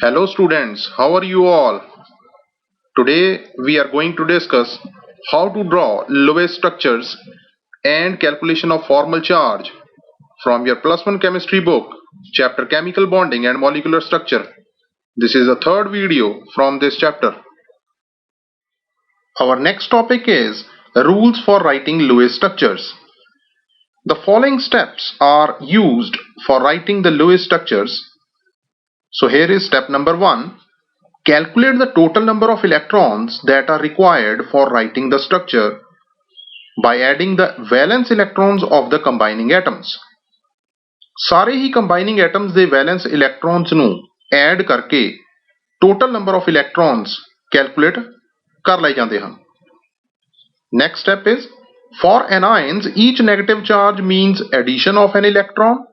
Hello students, how are you all? Today we are going to discuss how to draw Lewis structures and calculation of formal charge from your plus 1 chemistry book, chapter chemical bonding and molecular structure. This is the third video from this chapter. Our next topic is rules for writing Lewis structures. The following steps are used for writing the Lewis structures. So here is step number 1. Calculate the total number of electrons that are required for writing the structure by adding the valence electrons of the combining atoms. ਸਾਰੇ ਹੀ ਕੰਬਾਈਨਿੰਗ atoms ਦੇ wellness ਇਲੈਕਟ੍ਰੌਨਸ ਨੂੰ add ਕਰਕੇ total number of ਇਲੈਕਟ੍ਰੌਨਸ calculate ਕਰ ਲਏ ਜਾਂਦੇ ਹਨ. Next step is, for anions each negative charge means addition of an electron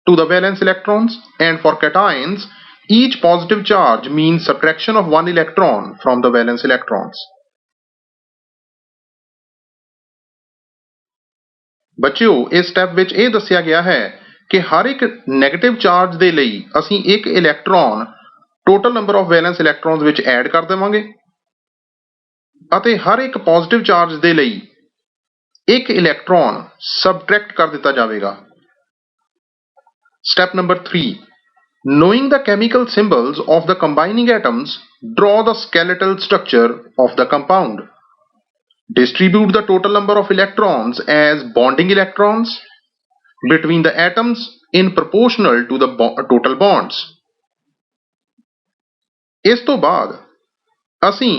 to the valence electrons, and for cations each positive charge means subtraction of one electron from the valence electrons. ਬੱਚਿਓ ਇਸ step ਵਿੱਚ ਇਹ ਦੱਸਿਆ ਗਿਆ ਹੈ ਕਿ ਹਰ ਇੱਕ negative charge ਦੇ ਲਈ ਅਸੀਂ ਇੱਕ electron total number of valence electrons ਵਿੱਚ ਐਡ ਕਰ ਦੇਵਾਂਗੇ ਅਤੇ ਹਰ ਇੱਕ ਪੋਜ਼ਿਟਿਵ ਚਾਰਜ ਦੇ ਲਈ ਇੱਕ ਇਲੈਕਟ੍ਰੌਨ ਸਬਟ੍ਰੈਕਟ ਕਰ ਦਿੱਤਾ ਜਾਵੇਗਾ. Step number 3. Knowing the chemical symbols of the combining atoms, draw the skeletal structure of the compound. Distribute the total number of electrons as bonding electrons between the atoms in proportional to the total bonds. ਇਸ ਤੋਂ ਬਾਅਦ ਅਸੀਂ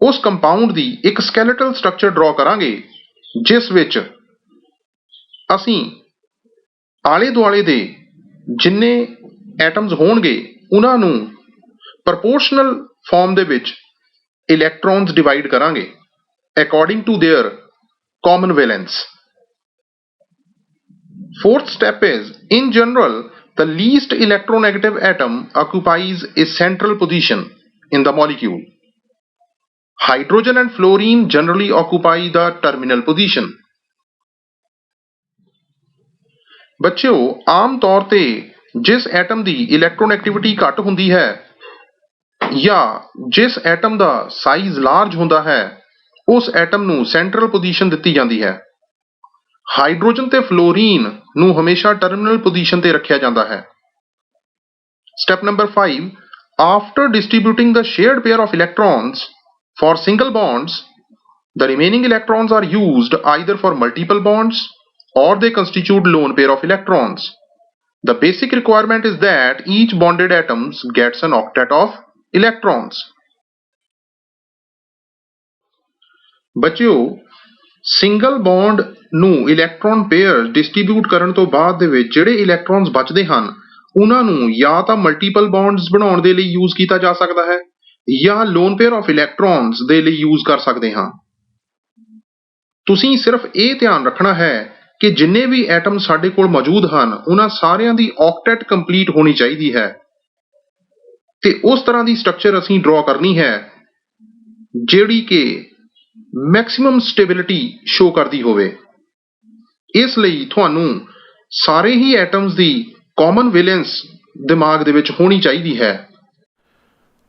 ਉਸ compound ਦੀ ਇੱਕ ਸਕੈਲੇਟਲ structure ਡਰਾ ਕਰਾਂਗੇ ਜਿਸ ਵਿੱਚ ਅਸੀਂ ਆਲੇ ਦੁਆਲੇ ਦੇ ਜਿੰਨੇ ਐਟਮਸ ਹੋਣਗੇ ਉਹਨਾਂ ਨੂੰ ਪ੍ਰਪੋਰਸ਼ਨਲ ਫਾਰਮ ਦੇ ਵਿੱਚ ਇਲੈਕਟ੍ਰੌਨਸ ਡਿਵਾਈਡ ਕਰਾਂਗੇ according to their common valence. Fourth step is, in general, the least electronegative atom occupies a central position in the molecule. Hydrogen and fluorine generally occupy the terminal position. ਬੱਚਿਓ ਆਮ ਤੌਰ ਤੇ ਜਿਸ atom ਦੀ ਇਲੈਕਟ੍ਰੋਨੈਗੇਟਿਵਿਟੀ ਘੱਟ ਹੁੰਦੀ ਹੈ ਜਾਂ ਜਿਸ ਐਟਮ ਦਾ size large ਹੁੰਦਾ ਹੈ ਉਸ ਐਟਮ ਨੂੰ ਸੈਂਟਰਲ ਪੋਜੀਸ਼ਨ ਦਿੱਤੀ ਜਾਂਦੀ ਹੈ. ਹਾਈਡਰੋਜਨ ਤੇ ਫਲੋਰੀਨ ਨੂੰ ਹਮੇਸ਼ਾ ਟਰਮੀਨਲ ਪੋਜੀਸ਼ਨ ਤੇ ਰੱਖਿਆ ਜਾਂਦਾ ਹੈ. Step number 5. After distributing the shared pair of electrons for single bonds, the remaining electrons are used either for multiple bonds or they constitute lone pair of electrons. The basic requirement is that each bonded atom gets an octet of electrons. ਬੱਚਿਓ single bond ਨੂੰ electron pair distribute ਕਰਨ ਤੋਂ ਬਾਅਦ ਦੇ ਵਿੱਚ ਜਿਹੜੇ ਇਲੈਕਟ੍ਰੌਨਸ ਬਚਦੇ ਹਨ ਉਹਨਾਂ ਨੂੰ ਜਾਂ ਤਾਂ ਮਲਟੀਪਲ ਬੌਂਡਸ ਬਣਾਉਣ ਦੇ ਲਈ ਯੂਜ਼ ਕੀਤਾ ਜਾ ਸਕਦਾ ਹੈ ਜਾਂ ਲੋਨ ਪੇਅਰ ਆਫ ਇਲੈਕਟ੍ਰੌਨਸ ਦੇ ਲਈ ਯੂਜ਼ ਕਰ ਸਕਦੇ ਹਾਂ. ਤੁਸੀਂ ਸਿਰਫ ਇਹ ਧਿਆਨ ਰੱਖਣਾ ਹੈ ਕਿ ਜਿੰਨੇ ਵੀ ਐਟਮ ਸਾਡੇ ਕੋਲ ਮੌਜੂਦ ਹਨ ਉਹਨਾਂ ਸਾਰਿਆਂ ਦੀ ਔਕਟੈਟ ਕੰਪਲੀਟ ਹੋਣੀ ਚਾਹੀਦੀ ਹੈ ਤੇ ਉਸ ਤਰ੍ਹਾਂ ਦੀ ਸਟਰਕਚਰ ਅਸੀਂ ਡਰਾ ਕਰਨੀ ਹੈ ਜਿਹੜੀ ਕਿ ਮੈਕਸਿਮਮ ਸਟੇਬਿਲਿਟੀ ਸ਼ੋ ਕਰਦੀ ਹੋਵੇ. ਇਸ ਲਈ ਤੁਹਾਨੂੰ ਸਾਰੇ ਹੀ ਐਟਮਸ ਦੀ ਕਾਮਨ ਵੈਲੈਂਸ ਦਿਮਾਗ ਦੇ ਵਿੱਚ ਹੋਣੀ ਚਾਹੀਦੀ ਹੈ.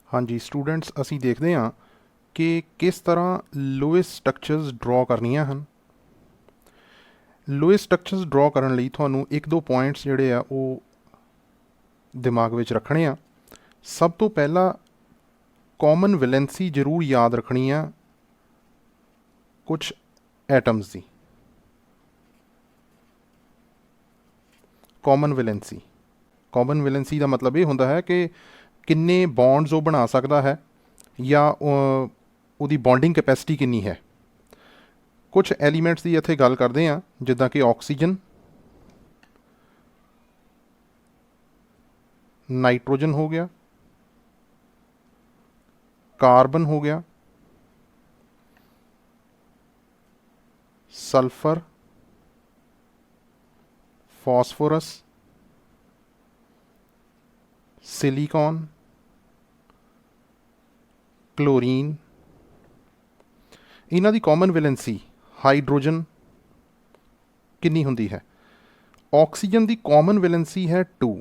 ਹਾਂਜੀ ਸਟੂਡੈਂਟਸ, ਅਸੀਂ ਦੇਖਦੇ ਹਾਂ ਕਿ ਕਿਸ ਤਰ੍ਹਾਂ ਲੋਇਸ ਸਟਰਕਚਰਸ ਡਰਾ ਕਰਨੀਆਂ ਹਨ. ਲੋਇਸ ਸਟਰਕਚਰਸ ਡਰਾ ਕਰਨ ਲਈ ਤੁਹਾਨੂੰ ਇੱਕ ਦੋ ਪੁਆਇੰਟਸ ਜਿਹੜੇ ਆ ਉਹ ਦਿਮਾਗ ਵਿੱਚ ਰੱਖਣੇ ਆ. ਸਭ ਤੋਂ ਪਹਿਲਾਂ ਕਾਮਨ ਵੈਲੈਂਸੀ ਜ਼ਰੂਰ ਯਾਦ ਰੱਖਣੀ ਆ ਕੁਛ ਐਟਮਸ ਦੀ. ਕਾਮਨ ਵੈਲੈਂਸੀ ਦਾ ਮਤਲਬ ਇਹ ਹੁੰਦਾ ਹੈ ਕਿ ਕਿੰਨੇ ਬੌਂਡਸ ਉਹ ਬਣਾ ਸਕਦਾ ਹੈ ਜਾਂ ਉਹਦੀ ਬੌਂਡਿੰਗ ਕੈਪੈਸਿਟੀ ਕਿੰਨੀ ਹੈ. ਕੁਛ ਐਲੀਮੈਂਟਸ ਦੀ ਇੱਥੇ ਗੱਲ ਕਰਦੇ ਹਾਂ ਜਿੱਦਾਂ ਕਿ ਆਕਸੀਜਨ, ਨਾਈਟ੍ਰੋਜਨ ਹੋ ਗਿਆ, ਕਾਰਬਨ ਹੋ ਗਿਆ, ਸਲਫਰ, ਫਾਸਫੋਰਸ, ਸਿਲੀਕॉन, ਕਲੋਰੀਨ. ਇਹਨਾਂ ਦੀ ਕਾਮਨ ਵੈਲੈਂਸੀ ਹਾਈਡਰੋਜਨ ਕਿੰਨੀ ਹੁੰਦੀ ਹੈ? ਆਕਸੀਜਨ ਦੀ ਕਾਮਨ ਵੈਲੈਂਸੀ ਹੈ 2,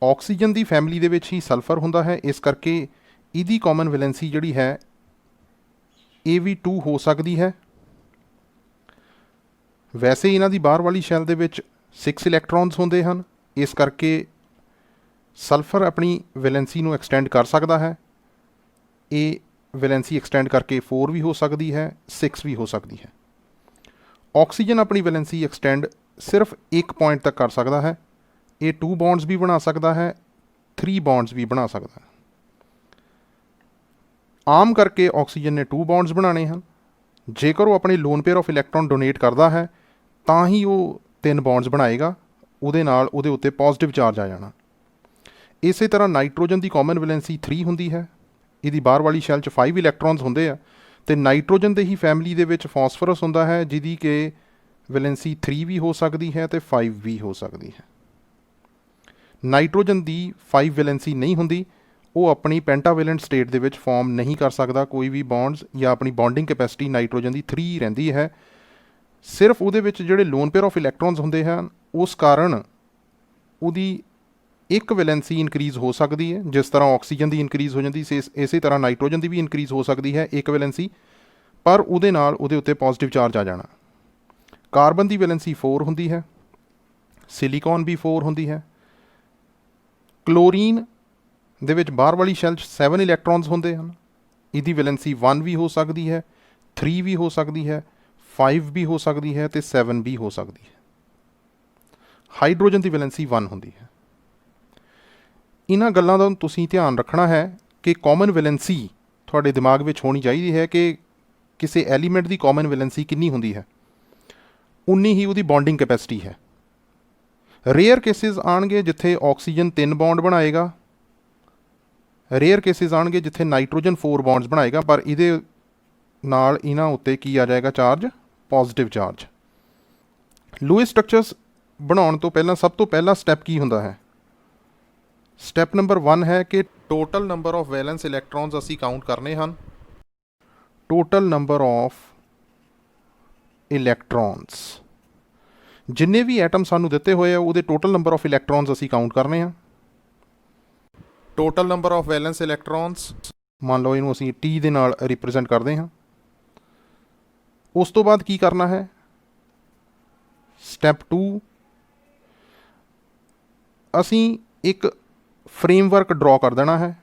ਆਕਸੀਜਨ ਦੀ ਫੈਮਿਲੀ ਦੇ ਵਿੱਚ ਹੀ ਸਲਫਰ ਹੁੰਦਾ ਹੈ, ਇਸ ਕਰਕੇ ਇਹਦੀ ਕਾਮਨ ਵੈਲੈਂਸੀ ਜਿਹੜੀ ਹੈ ਇਹ ਵੀ 2 ਹੋ ਸਕਦੀ ਹੈ। ਵੈਸੇ ਇਹਨਾਂ ਦੀ ਬਾਹਰ ਵਾਲੀ ਸ਼ੈਲ ਦੇ ਵਿੱਚ 6 ਇਲੈਕਟ੍ਰੋਨਸ ਹੁੰਦੇ ਹਨ, ਇਸ ਕਰਕੇ ਸਲਫਰ ਆਪਣੀ ਵੈਲੈਂਸੀ ਨੂੰ ਐਕਸਟੈਂਡ ਕਰ ਸਕਦਾ ਹੈ। ਇਹ ਵੈਲੈਂਸੀ ਐਕਸਟੈਂਡ ਕਰਕੇ 4 ਵੀ ਹੋ ਸਕਦੀ ਹੈ, 6 ਵੀ ਹੋ ਸਕਦੀ ਹੈ। ਆਕਸੀਜਨ ਆਪਣੀ ਵੈਲੈਂਸੀ ਐਕਸਟੈਂਡ ਸਿਰਫ ਇੱਕ ਪੁਆਇੰਟ ਤੱਕ ਕਰ ਸਕਦਾ ਹੈ। ਇਹ 2 ਬੌਂਡਸ ਵੀ ਬਣਾ ਸਕਦਾ ਹੈ, 3 ਬੌਂਡਸ ਵੀ ਬਣਾ ਸਕਦਾ ਹੈ। ਆਮ ਕਰਕੇ ਆਕਸੀਜਨ ਨੇ 2 ਬੌਂਡਸ ਬਣਾਉਣੇ ਹਨ। ਜੇਕਰ ਉਹ ਆਪਣੇ lone pair of electron donate ਕਰਦਾ ਹੈ ਤਾਂ ਹੀ ਉਹ 3 ਬੌਂਡਸ ਬਣਾਏਗਾ, ਉਹਦੇ ਨਾਲ ਉਹਦੇ ਉੱਤੇ ਪੋਜ਼ਿਟਿਵ ਚਾਰਜ ਆ ਜਾਣਾ। ਇਸੇ ਤਰ੍ਹਾਂ ਨਾਈਟ੍ਰੋਜਨ ਦੀ ਕਾਮਨ ਵੈਲੈਂਸੀ 3 ਹੁੰਦੀ ਹੈ। ਇਹਦੀ ਬਾਹਰ ਵਾਲੀ ਸ਼ੈਲ 'ਚ 5 ਇਲੈਕਟ੍ਰੋਨਸ ਹੁੰਦੇ ਆ, ਅਤੇ ਨਾਈਟ੍ਰੋਜਨ ਦੇ ਹੀ ਫੈਮਿਲੀ ਦੇ ਵਿੱਚ ਫਾਸਫੋਰਸ ਹੁੰਦਾ ਹੈ, ਜਿਹਦੀ ਕਿ ਵੈਲੈਂਸੀ 3 ਵੀ ਹੋ ਸਕਦੀ ਹੈ ਅਤੇ 5 ਵੀ ਹੋ ਸਕਦੀ ਹੈ। ਨਾਈਟ੍ਰੋਜਨ ਦੀ 5 ਵੈਲੈਂਸੀ ਨਹੀਂ ਹੁੰਦੀ, ਉਹ ਆਪਣੀ ਪੈਂਟਾਵੈਲੈਂਟ ਸਟੇਟ ਦੇ ਵਿੱਚ ਫਾਰਮ ਨਹੀਂ ਕਰ ਸਕਦਾ ਕੋਈ ਵੀ ਬੌਂਡਸ, ਜਾਂ ਆਪਣੀ ਬੌਂਡਿੰਗ ਕੈਪੈਸਿਟੀ ਨਾਈਟ੍ਰੋਜਨ ਦੀ 3 ਰਹਿੰਦੀ ਹੈ। ਸਿਰਫ ਉਹਦੇ ਵਿੱਚ ਜਿਹੜੇ ਲੋਨ ਪੇਅਰ ਆਫ ਇਲੈਕਟ੍ਰੋਨਸ ਹੁੰਦੇ ਹਨ, ਉਸ ਕਾਰਨ ਉਹਦੀ ਇੱਕ ਵੈਲੈਂਸੀ ਇਨਕਰੀਜ਼ ਹੋ ਸਕਦੀ ਹੈ। ਜਿਸ ਤਰ੍ਹਾਂ ਆਕਸੀਜਨ ਦੀ ਇਨਕਰੀਜ਼ ਹੋ ਜਾਂਦੀ, ਇਸੇ ਤਰ੍ਹਾਂ ਨਾਈਟ੍ਰੋਜਨ ਦੀ ਵੀ ਇਨਕਰੀਜ਼ ਹੋ ਸਕਦੀ ਹੈ ਇੱਕ ਵੈਲੈਂਸੀ, ਪਰ ਉਹਦੇ ਨਾਲ ਉਹਦੇ ਉੱਤੇ ਪੋਜ਼ਿਟਿਵ ਚਾਰਜ ਆ ਜਾਣਾ। ਕਾਰਬਨ ਦੀ ਵੈਲੈਂਸੀ 4 ਹੁੰਦੀ ਹੈ, ਸਿਲੀਕॉन ਵੀ 4 ਹੁੰਦੀ ਹੈ। ਕਲੋਰੀਨ ਦੇ ਵਿੱਚ ਬਾਹਰ ਵਾਲੀ ਸ਼ੈਲ 'ਚ 7 ਇਲੈਕਟ੍ਰੋਨਸ ਹੁੰਦੇ ਹਨ, ਇਹਦੀ ਵੈਲੈਂਸੀ 1 ਵੀ ਹੋ ਸਕਦੀ ਹੈ, 3 ਵੀ ਹੋ ਸਕਦੀ ਹੈ, 5 ਵੀ ਹੋ ਸਕਦੀ ਹੈ ਅਤੇ 7 ਵੀ ਹੋ ਸਕਦੀ ਹੈ। ਹਾਈਡਰੋਜਨ ਦੀ ਵੈਲੈਂਸੀ 1 ਹੁੰਦੀ ਹੈ। ਇਹਨਾਂ ਗੱਲਾਂ ਦਾ ਤੁਸੀਂ ਧਿਆਨ ਰੱਖਣਾ ਹੈ ਕਿ ਕਾਮਨ ਵੈਲੈਂਸੀ ਤੁਹਾਡੇ ਦਿਮਾਗ ਵਿੱਚ ਹੋਣੀ ਚਾਹੀਦੀ ਹੈ ਕਿ ਕਿਸੇ ਐਲੀਮੈਂਟ ਦੀ ਕਾਮਨ ਵੈਲੈਂਸੀ ਕਿੰਨੀ ਹੁੰਦੀ ਹੈ, ਉਨੀ ਹੀ ਉਹਦੀ ਬੌਂਡਿੰਗ ਕੈਪੈਸਿਟੀ ਹੈ। ਰੇਅਰ ਕੇਸਿਸ ਆਉਣਗੇ ਜਿੱਥੇ ਆਕਸੀਜਨ 3 ਬੌਂਡ ਬਣਾਏਗਾ, ਰੇਅਰ ਕੇਸਿਸ ਆਉਣਗੇ ਜਿੱਥੇ ਨਾਈਟ੍ਰੋਜਨ 4 ਬੌਂਡਸ ਬਣਾਏਗਾ, ਪਰ ਇਹਦੇ ਨਾਲ ਇਹਨਾਂ ਉੱਤੇ ਕੀ ਆ ਜਾਏਗਾ charge, positive charge. Louis structures ਬਣਾਉਣ ਤੋਂ ਪਹਿਲਾਂ ਸਭ ਤੋਂ ਪਹਿਲਾ ਸਟੈਪ ਕੀ ਹੁੰਦਾ ਹੈ? ਸਟੈਪ ਨੰਬਰ 1 ਹੈ ਕਿ total number of wellness electrons ਅਸੀਂ ਕਾਊਂਟ ਕਰਨੇ ਹਨ। ਟੋਟਲ ਨੰਬਰ ਆਫ ਇਲੈਕਟ੍ਰੋਨਸ, ਜਿੰਨੇ ਵੀ ਐਟਮ ਸਾਨੂੰ ਦਿੱਤੇ ਹੋਏ ਆ ਉਹਦੇ ਟੋਟਲ ਨੰਬਰ ਆਫ ਇਲੈਕਟ੍ਰੋਨਸ ਅਸੀਂ ਕਾਊਂਟ ਕਰਨੇ ਆ। Total number of wellness electrons, ਮੰਨ ਲਓ ਇਹਨੂੰ ਅਸੀਂ T ਦੇ ਨਾਲ ਰਿਪਰੈਜ਼ੈਂਟ ਕਰਦੇ ਹਾਂ। ਉਸ ਤੋਂ ਬਾਅਦ ਕੀ ਕਰਨਾ ਹੈ? ਸਟੈਪ 2, ਅਸੀਂ ਇੱਕ ਫਰੇਮਵਰਕ ਡਰਾ ਕਰ ਦੇਣਾ ਹੈ,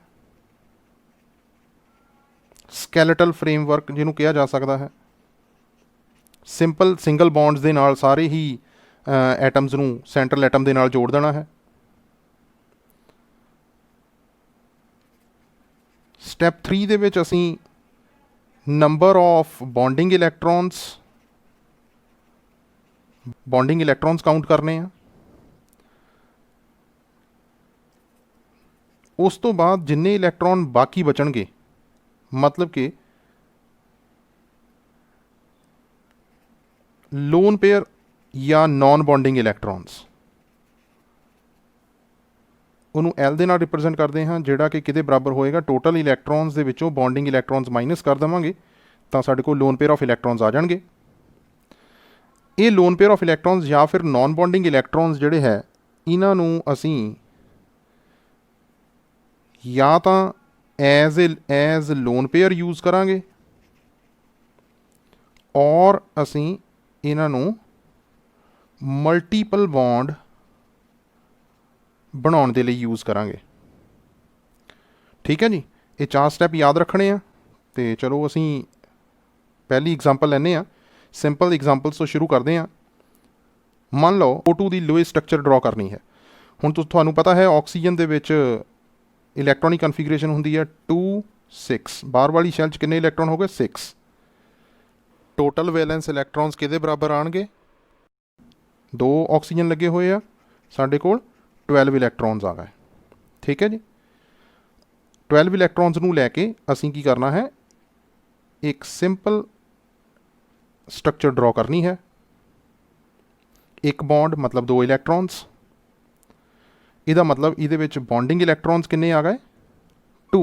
ਸਕੈਲੇਟਲ ਫਰੇਮਵਰਕ ਜਿਹਨੂੰ ਕਿਹਾ ਜਾ ਸਕਦਾ ਹੈ। ਸਿੰਪਲ ਸਿੰਗਲ ਬੌਂਡਸ ਦੇ ਨਾਲ ਸਾਰੇ ਹੀ ਐਟਮਸ ਨੂੰ ਸੈਂਟਰਲ ਐਟਮ ਦੇ ਨਾਲ ਜੋੜ ਦੇਣਾ ਹੈ। ਸਟੈਪ 3 ਦੇ ਵਿੱਚ ਅਸੀਂ number of bonding electrons count ਕਰਨੇ ਆ। ਉਸ ਤੋਂ ਬਾਅਦ ਜਿੰਨੇ ਇਲੈਕਟ੍ਰੋਨ ਬਾਕੀ ਬਚਣਗੇ, ਮਤਲਬ ਕਿ ਲੋਨ ਪੇਅਰ ਜਾਂ ਨਾਨ ਬੌਂਡਿੰਗ ਇਲੈਕਟ੍ਰੋਨਸ, ਉਹਨੂੰ L ਦੇ ਨਾਲ ਰਿਪਰੈਜ਼ੈਂਟ ਕਰਦੇ ਹਾਂ, ਜਿਹੜਾ ਕਿ ਕਿਹਦੇ ਬਰਾਬਰ ਹੋਏਗਾ, ਟੋਟਲ ਇਲੈਕਟ੍ਰੋਨਸ ਦੇ ਵਿੱਚੋਂ ਬੌਂਡਿੰਗ ਇਲੈਕਟ੍ਰੋਨਸ ਮਾਈਨਸ ਕਰ ਦੇਵਾਂਗੇ ਤਾਂ ਸਾਡੇ ਕੋਲ ਲੋਨ ਪੇਅਰ ਆਫ ਇਲੈਕਟ੍ਰੋਨਸ ਆ ਜਾਣਗੇ। ਇਹ ਲੋਨ ਪੇਅਰ ਆਫ ਇਲੈਕਟ੍ਰੋਨਸ ਜਾਂ ਫਿਰ ਨਾਨ ਬੌਂਡਿੰਗ ਇਲੈਕਟ੍ਰੋਨਸ ਜਿਹੜੇ ਹੈ, ਇਹਨਾਂ ਨੂੰ ਅਸੀਂ ਜਾਂ ਤਾਂ ਐਜ਼ ਲੋਨ ਪੇਅਰ ਯੂਜ਼ ਕਰਾਂਗੇ, ਔਰ ਅਸੀਂ ਇਹਨਾਂ ਨੂੰ ਮਲਟੀਪਲ ਬੌਂਡ ਬਣਾਉਣ ਦੇ ਲਈ ਯੂਜ਼ ਕਰਾਂਗੇ। ਠੀਕ ਹੈ ਜੀ, ਇਹ 4 ਸਟੈਪ ਯਾਦ ਰੱਖਣੇ ਆ। ਅਤੇ ਚਲੋ ਅਸੀਂ ਪਹਿਲੀ ਐਗਜ਼ਾਮਪਲ ਲੈਂਦੇ ਹਾਂ। ਸਿੰਪਲ ਐਗਜ਼ਾਮਪਲਸ ਤੋਂ ਸ਼ੁਰੂ ਕਰਦੇ ਹਾਂ। ਮੰਨ ਲਓ O2 ਦੀ ਲੂਇਸ ਸਟਰਕਚਰ ਡਰਾ ਕਰਨੀ ਹੈ। ਹੁਣ ਤੁਹਾਨੂੰ ਪਤਾ ਹੈ ਆਕਸੀਜਨ ਦੇ ਵਿੱਚ ਇਲੈਕਟ੍ਰੋਨਿਕ ਕਨਫੀਗਰੇਸ਼ਨ ਹੁੰਦੀ ਹੈ 2 6। ਬਾਹਰ ਵਾਲੀ ਸ਼ੈਲ 'ਚ ਕਿੰਨੇ ਇਲੈਕਟ੍ਰੋਨ ਹੋ ਗਏ? 6। ਟੋਟਲ ਵੈਲੈਂਸ ਇਲੈਕਟ੍ਰੋਨਸ ਕਿਹਦੇ ਬਰਾਬਰ ਆਉਣਗੇ? 2 ਆਕਸੀਜਨ ਲੱਗੇ ਹੋਏ ਆ, ਸਾਡੇ ਕੋਲ 12 ਇਲੈਕਟ੍ਰੋਨਸ ਆ ਗਏ। ਠੀਕ ਹੈ ਜੀ, 12 ਇਲੈਕਟ੍ਰੋਨਸ ਨੂੰ ਲੈ ਕੇ ਅਸੀਂ ਕੀ ਕਰਨਾ ਹੈ? ਇੱਕ ਸਿੰਪਲ ਸਟਰਕਚਰ ਡਰਾ ਕਰਨੀ ਹੈ। ਇੱਕ ਬੌਂਡ ਮਤਲਬ 2 ਇਲੈਕਟ੍ਰੋਨਸ, ਇਹਦਾ ਮਤਲਬ ਇਹਦੇ ਵਿੱਚ ਬੌਂਡਿੰਗ ਇਲੈਕਟ੍ਰੋਨਸ ਕਿੰਨੇ ਆ ਗਏ? 2।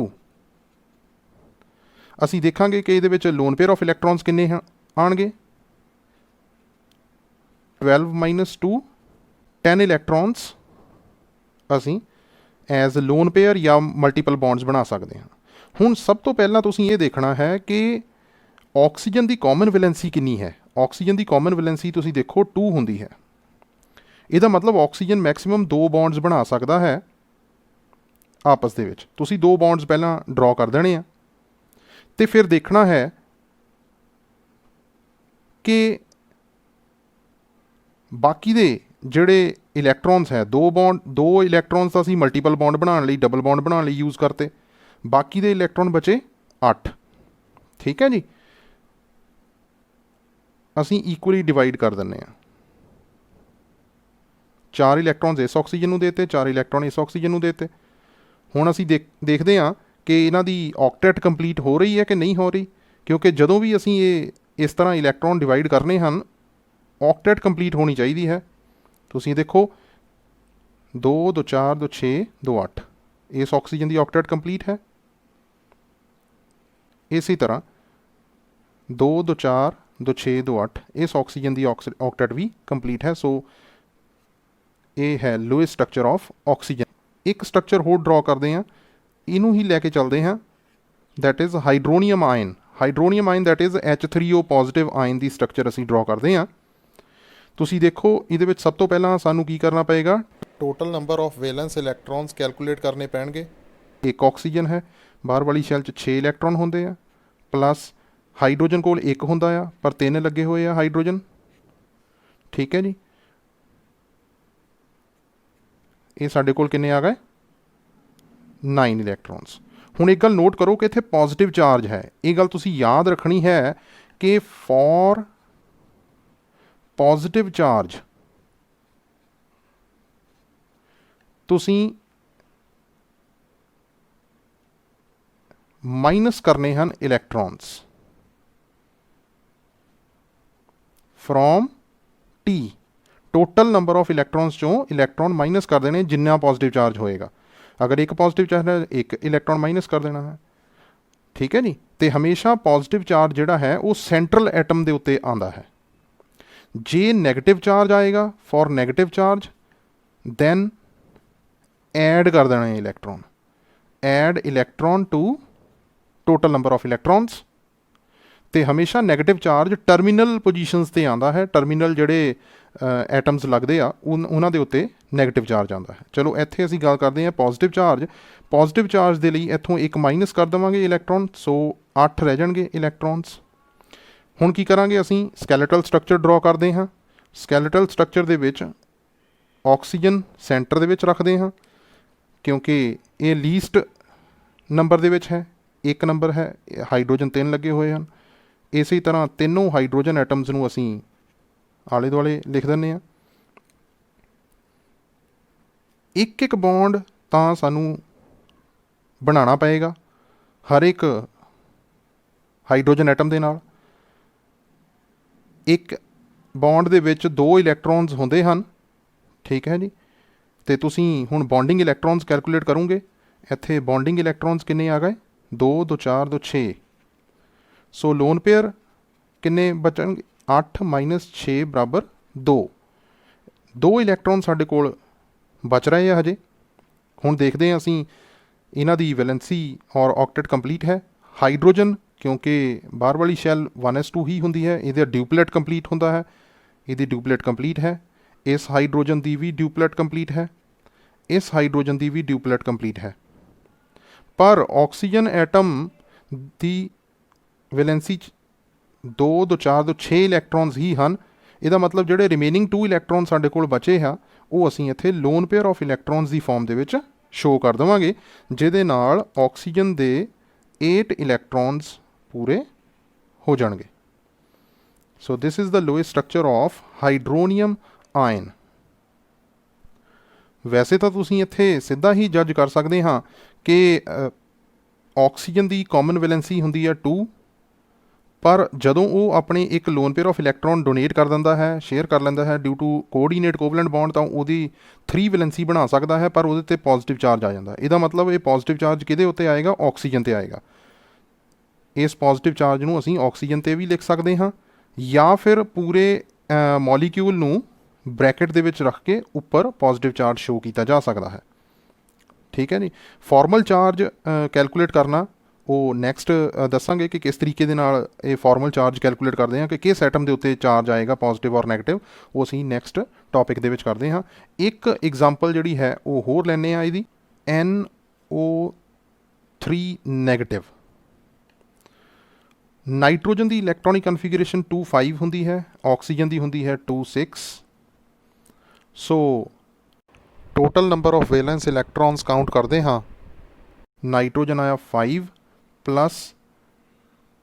ਅਸੀਂ ਦੇਖਾਂਗੇ ਕਿ ਇਹਦੇ ਵਿੱਚ ਲੋਨ ਪੇਅਰ ਆਫ ਇਲੈਕਟ੍ਰੋਨਸ ਕਿੰਨੇ ਆਉਣਗੇ? 12 - 2, 10 ਇਲੈਕਟ੍ਰੋਨਸ ਅਸੀਂ ਐਜ਼ ਲੋਨ ਪੇਅਰ ਜਾਂ ਮਲਟੀਪਲ ਬੌਂਡਸ ਬਣਾ ਸਕਦੇ ਹਾਂ। ਹੁਣ ਸਭ ਤੋਂ ਪਹਿਲਾਂ ਤੁਸੀਂ ਇਹ ਦੇਖਣਾ ਹੈ ਕਿ ਆਕਸੀਜਨ ਦੀ ਕਾਮਨ ਵੈਲੈਂਸੀ ਕਿੰਨੀ ਹੈ। ਆਕਸੀਜਨ ਦੀ ਕਾਮਨ ਵੈਲੈਂਸੀ ਤੁਸੀਂ ਦੇਖੋ 2 ਹੁੰਦੀ ਹੈ। ਇਹਦਾ ਮਤਲਬ ਆਕਸੀਜਨ ਮੈਕਸਿਮਮ 2 ਬੌਂਡਸ ਬਣਾ ਸਕਦਾ ਹੈ ਆਪਸ ਦੇ ਵਿੱਚ। ਤੁਸੀਂ 2 ਬੌਂਡਸ ਪਹਿਲਾਂ ਡਰਾ ਕਰ ਦੇਣੇ ਆ ਤੇ ਫਿਰ ਦੇਖਣਾ ਹੈ ਕਿ ਬਾਕੀ ਦੇ ਜਿਹੜੇ ਇਲੈਕਟ੍ਰੋਨਸ ਹੈ 2 ਇਲੈਕਟ੍ਰੋਨਸ ਤਾਂ ਅਸੀਂ ਮਲਟੀਪਲ ਬੌਂਡ ਬਣਾਉਣ ਲਈ, ਡਬਲ ਬੌਂਡ ਬਣਾਉਣ ਲਈ ਯੂਜ਼ ਕਰਤੇ, ਬਾਕੀ ਦੇ ਇਲੈਕਟ੍ਰੋਨ ਬਚੇ 8। ਠੀਕ ਹੈ ਜੀ, ਅਸੀਂ ਇਕੁਅਲੀ ਡਿਵਾਈਡ ਕਰ ਦਿੰਦੇ ਹਾਂ। 4 ਇਲੈਕਟ੍ਰੋਨਸ ਇਸ ਆਕਸੀਜਨ ਨੂੰ ਦੇਤੇ, 4 ਇਲੈਕਟ੍ਰੋਨ ਇਸ ਆਕਸੀਜਨ ਨੂੰ ਦੇਤੇ। ਹੁਣ ਅਸੀਂ ਦੇਖਦੇ ਹਾਂ ਕਿ ਇਹਨਾਂ ਦੀ ਆਕਟੈਟ ਕੰਪਲੀਟ ਹੋ ਰਹੀ ਹੈ ਕਿ ਨਹੀਂ ਹੋ ਰਹੀ, ਕਿਉਂਕਿ ਜਦੋਂ ਵੀ ਅਸੀਂ ਇਸ ਤਰ੍ਹਾਂ ਇਲੈਕਟ੍ਰੋਨ ਡਿਵਾਈਡ ਕਰਨੇ ਹਨ ਆਕਟੈਟ ਕੰਪਲੀਟ ਹੋਣੀ ਚਾਹੀਦੀ ਹੈ। ਤੁਸੀਂ ਦੇਖੋ 2 2 4 2 6 2 8 ਇਸ ਆਕਸੀਜਨ ਦੀ ਆਕਟੈਟ ਕੰਪਲੀਟ ਹੈ। ਇਸੇ ਤਰ੍ਹਾਂ 2 2 4 2 6 2 8 ਇਸ ਆਕਸੀਜਨ ਦੀ ਆਕਟੈਟ ਵੀ ਕੰਪਲੀਟ ਹੈ। ਸੋ ਇਹ ਹੈ ਲੋਏਸਟ ਸਟਰਕਚਰ ਆਫ ਆਕਸੀਜਨ। ਇੱਕ ਸਟਰਕਚਰ ਹੋਰ ਡਰਾ ਕਰਦੇ ਹਾਂ, ਇਹਨੂੰ ਹੀ ਲੈ ਕੇ ਚੱਲਦੇ ਹਾਂ, that is hydronium ion. Hydronium ion that is H3O positive ion ਦੀ ਸਟਰਕਚਰ ਅਸੀਂ ਡਰਾ ਕਰਦੇ ਹਾਂ। ਤੁਸੀਂ ਦੇਖੋ ਇਹਦੇ ਵਿੱਚ ਸਭ ਤੋਂ ਪਹਿਲਾਂ ਸਾਨੂੰ ਕੀ ਕਰਨਾ ਪਏਗਾ, total number of wellness electrons calculate ਕਰਨੇ ਪੈਣਗੇ। ਇੱਕ ਆਕਸੀਜਨ ਹੈ, ਬਾਹਰ ਵਾਲੀ ਸ਼ੈਲ 'ਚ 6 ਇਲੈਕਟ੍ਰੋਨ ਹੁੰਦੇ ਆ, ਪਲੱਸ ਹਾਈਡਰੋਜਨ ਕੋਲ 1 ਹੁੰਦਾ ਆ ਪਰ 3 ਲੱਗੇ ਹੋਏ ਆ ਹਾਈਡਰੋਜਨ। ਠੀਕ ਹੈ ਜੀ, ਇਹ ਸਾਡੇ ਕੋਲ ਕਿੰਨੇ ਆ ਗਏ 9 ਇਲੈਕਟ੍ਰੋਨਸ। ਹੁਣ ਇੱਕ ਗੱਲ ਨੋਟ ਕਰੋ ਕਿ ਇੱਥੇ ਪੋਜ਼ਿਟਿਵ ਚਾਰਜ ਹੈ। ਇਹ ਗੱਲ ਤੁਸੀਂ ਯਾਦ ਰੱਖਣੀ ਹੈ ਕਿ ਫॉर ਪੋਜ਼ਿਟਿਵ ਚਾਰਜ ਤੁਸੀਂ ਮਾਈਨਸ ਕਰਨੇ ਹਨ electrons from T। Total number of electrons ਚੋਂ ਇਲੈਕਟ੍ਰੋਨ ਮਾਈਨਸ ਕਰ ਦੇਣੇ ਜਿੰਨਾ ਪੋਜ਼ਿਟਿਵ ਚਾਰਜ ਹੋਏਗਾ। ਅਗਰ ਇੱਕ ਪੋਜ਼ਿਟਿਵ ਚਾਰਜ ਹੈ 1 ਇਲੈਕਟ੍ਰੋਨ ਮਾਈਨਸ ਕਰ ਦੇਣਾ ਹੈ। ਠੀਕ ਹੈ ਜੀ, ਅਤੇ ਹਮੇਸ਼ਾ ਪੋਜ਼ਿਟਿਵ ਚਾਰਜ ਜਿਹੜਾ ਹੈ ਉਹ ਸੈਂਟਰਲ ਐਟਮ ਦੇ ਉੱਤੇ ਆਉਂਦਾ ਹੈ। ਜੇ ਨੈਗੇਟਿਵ ਚਾਰਜ ਆਏਗਾ for negative charge then add ਕਰ ਦੇਣਾ ਹੈ electron, add electron to total number of electrons. ਅਤੇ ਹਮੇਸ਼ਾ ਨੈਗੇਟਿਵ ਚਾਰਜ ਟਰਮੀਨਲ ਪੋਜੀਸ਼ਨਸ 'ਤੇ ਆਉਂਦਾ ਹੈ। ਟਰਮੀਨਲ ਜਿਹੜੇ ਐਟਮਸ ਲੱਗਦੇ ਆ ਉਹਨਾਂ ਦੇ ਉੱਤੇ ਨੈਗੇਟਿਵ ਚਾਰਜ ਆਉਂਦਾ ਹੈ। ਚਲੋ ਇੱਥੇ ਅਸੀਂ ਗੱਲ ਕਰਦੇ ਹਾਂ ਪੋਜ਼ਿਟਿਵ ਚਾਰਜ। ਪੋਜ਼ਿਟਿਵ ਚਾਰਜ ਦੇ ਲਈ ਇੱਥੋਂ ਇੱਕ ਮਾਈਨਸ ਕਰ ਦੇਵਾਂਗੇ ਇਲੈਕਟ੍ਰੋਨ, ਸੋ 8 ਰਹਿ ਜਾਣਗੇ ਇਲੈਕਟ੍ਰੋਨਸ। ਹੁਣ ਕੀ ਕਰਾਂਗੇ, ਅਸੀਂ ਸਕੈਲੇਟਲ ਸਟਰਕਚਰ ਡਰਾ ਕਰਦੇ ਹਾਂ। ਸਕੈਲੇਟਲ ਸਟਰਕਚਰ ਦੇ ਵਿੱਚ ਆਕਸੀਜਨ ਸੈਂਟਰ ਦੇ ਵਿੱਚ ਰੱਖਦੇ ਹਾਂ ਕਿਉਂਕਿ ਇਹ ਲੀਸਟ ਨੰਬਰ ਦੇ ਵਿੱਚ ਹੈ। 1 ਨੰਬਰ ਹੈ, ਹਾਈਡਰੋਜਨ 3 ਲੱਗੇ ਹੋਏ ਹਨ। ਇਸੇ ਤਰ੍ਹਾਂ ਤਿੰਨੋਂ ਹਾਈਡਰੋਜਨ ਐਟਮਸ ਨੂੰ ਅਸੀਂ ਆਲੇ ਦੁਆਲੇ ਲਿਖ ਦਿੰਦੇ ਹਾਂ। ਇੱਕ ਬੌਂਡ ਤਾਂ ਸਾਨੂੰ ਬਣਾਉਣਾ ਪਏਗਾ ਹਰ ਇੱਕ ਹਾਈਡਰੋਜਨ ਐਟਮ ਦੇ ਨਾਲ। ਇੱਕ ਬੌਂਡ ਦੇ ਵਿੱਚ 2 ਇਲੈਕਟ੍ਰੋਨਸ ਹੁੰਦੇ ਹਨ। ਠੀਕ ਹੈ ਜੀ, ਅਤੇ ਤੁਸੀਂ ਹੁਣ ਬੌਂਡਿੰਗ ਇਲੈਕਟ੍ਰੋਨਸ ਕੈਲਕੂਲੇਟ ਕਰੋਗੇ। ਇੱਥੇ ਬੌਂਡਿੰਗ ਇਲੈਕਟ੍ਰੋਨਸ ਕਿੰਨੇ ਆ ਗਏ 2 2 4 2 6। ਸੋ ਲੋਨ ਪੇਅਰ ਕਿੰਨੇ ਬਚਣਗੇ 8 ਮਾਈਨਸ 6 ਬਰਾਬਰ 2। 2 ਇਲੈਕਟ੍ਰੋਨ ਸਾਡੇ ਕੋਲ ਬਚ ਰਹੇ ਆ ਹਜੇ। ਹੁਣ ਦੇਖਦੇ ਹਾਂ ਅਸੀਂ ਇਹਨਾਂ ਦੀ ਵੈਲੈਂਸੀ ਔਰ ਆਕਟੇਟ ਕੰਪਲੀਟ ਹੈ। ਹਾਈਡਰੋਜਨ ਕਿਉਂਕਿ ਬਾਹਰ ਵਾਲੀ ਸ਼ੈਲ 1s2 ਹੀ ਹੁੰਦੀ ਹੈ, ਇਹਦਾ ਡਿਊਪਲੇਟ ਕੰਪਲੀਟ ਹੁੰਦਾ ਹੈ, ਇਹਦੀ ਡਿਊਪਲੇਟ ਕੰਪਲੀਟ ਹੈ। ਇਸ ਹਾਈਡਰੋਜਨ ਦੀ ਵੀ ਡਿਊਪਲੇਟ ਕੰਪਲੀਟ ਹੈ, ਇਸ ਹਾਈਡਰੋਜਨ ਦੀ ਵੀ ਡਿਊਪਲੇਟ ਕੰਪਲੀਟ ਹੈ। ਪਰ ਆਕਸੀਜਨ ਐਟਮ ਦੀ ਵੈਲੈਂਸੀ 2 2 4 2 6 ਇਲੈਕਟ੍ਰੋਨਸ ਹੀ ਹਨ। ਇਹਦਾ ਮਤਲਬ ਜਿਹੜੇ ਰਿਮੇਨਿੰਗ 2 ਇਲੈਕਟ੍ਰੋਨ ਸਾਡੇ ਕੋਲ ਬਚੇ ਆ ਉਹ ਅਸੀਂ ਇੱਥੇ loan pair of electrons the farm ਦੇ ਵਿੱਚ ਸ਼ੋ ਕਰ ਦੇਵਾਂਗੇ, ਜਿਹਦੇ ਨਾਲ ਆਕਸੀਜਨ ਦੇ 8 ਇਲੈਕਟ੍ਰੋਨਸ ਪੂਰੇ ਹੋ ਜਾਣਗੇ। So this is the lowest structure of hydronium ion. ਵੈਸੇ ਤਾਂ ਤੁਸੀਂ ਇੱਥੇ ਸਿੱਧਾ ਹੀ ਜੱਜ ਕਰ ਸਕਦੇ ਹਾਂ ਕਿ ਆਕਸੀਜਨ ਦੀ ਕਾਮਨ ਵੈਲੈਂਸੀ ਹੁੰਦੀ ਹੈ 2, ਪਰ ਜਦੋਂ ਉਹ ਆਪਣੇ ਇੱਕ lone pair of electron donate ਕਰ ਦਿੰਦਾ ਹੈ, ਸ਼ੇਅਰ ਕਰ ਲੈਂਦਾ ਹੈ due to coordinate covalent bond, ਤਾਂ ਉਹਦੀ 3 ਵੈਲੈਂਸੀ ਬਣਾ ਸਕਦਾ ਹੈ, ਪਰ ਉਹਦੇ 'ਤੇ ਪੋਜ਼ਿਟਿਵ ਚਾਰਜ ਆ ਜਾਂਦਾ। ਇਹਦਾ ਮਤਲਬ ਇਹ ਪੋਜ਼ਿਟਿਵ ਚਾਰਜ ਕਿਹਦੇ ਉੱਤੇ ਆਏਗਾ, ਆਕਸੀਜਨ 'ਤੇ ਆਏਗਾ। ਇਸ ਪੋਜ਼ਿਟਿਵ ਚਾਰਜ ਨੂੰ ਅਸੀਂ ਆਕਸੀਜਨ 'ਤੇ ਵੀ ਲਿਖ ਸਕਦੇ ਹਾਂ ਜਾਂ ਫਿਰ ਪੂਰੇ ਮੋਲੀਕਿਊਲ ਨੂੰ ਬ੍ਰੈਕਟ ਦੇ ਵਿੱਚ ਰੱਖ ਕੇ ਉੱਪਰ ਪੋਜ਼ਿਟਿਵ ਚਾਰਜ ਸ਼ੋ ਕੀਤਾ ਜਾ ਸਕਦਾ ਹੈ। ਠੀਕ ਹੈ ਜੀ। ਫਾਰਮਲ ਚਾਰਜ ਕੈਲਕੂਲੇਟ ਕਰਨਾ ਉਹ ਨੈਕਸਟ ਦੱਸਾਂਗੇ ਕਿ ਕਿਸ ਤਰੀਕੇ ਦੇ ਨਾਲ ਇਹ ਫਾਰਮਲ ਚਾਰਜ ਕੈਲਕੂਲੇਟ ਕਰਦੇ ਹਾਂ, ਕਿ ਕਿਸ ਐਟਮ ਦੇ ਉੱਤੇ ਚਾਰਜ ਆਏਗਾ ਪੋਜ਼ਿਟਿਵ ਔਰ ਨੈਗੇਟਿਵ, ਉਹ ਅਸੀਂ ਨੈਕਸਟ ਟੌਪਿਕ ਦੇ ਵਿੱਚ ਕਰਦੇ ਹਾਂ। ਇੱਕ ਐਗਜ਼ਾਮਪਲ ਜਿਹੜੀ ਹੈ ਉਹ ਹੋਰ ਲੈਂਦੇ ਹਾਂ ਇਹਦੀ, NO3 ਨੈਗੇਟਿਵ। ਨਾਈਟ੍ਰੋਜਨ ਦੀ ਇਲੈਕਟ੍ਰੋਨਿਕ ਕਨਫੀਗਰੇਸ਼ਨ 2,5 ਹੁੰਦੀ ਹੈ, ਆਕਸੀਜਨ ਦੀ ਹੁੰਦੀ ਹੈ 2,6। So total number of valence electrons count ਕਰਦੇ ਹਾਂ। ਨਾਈਟ੍ਰੋਜਨ ਆਇਆ 5 ਪਲੱਸ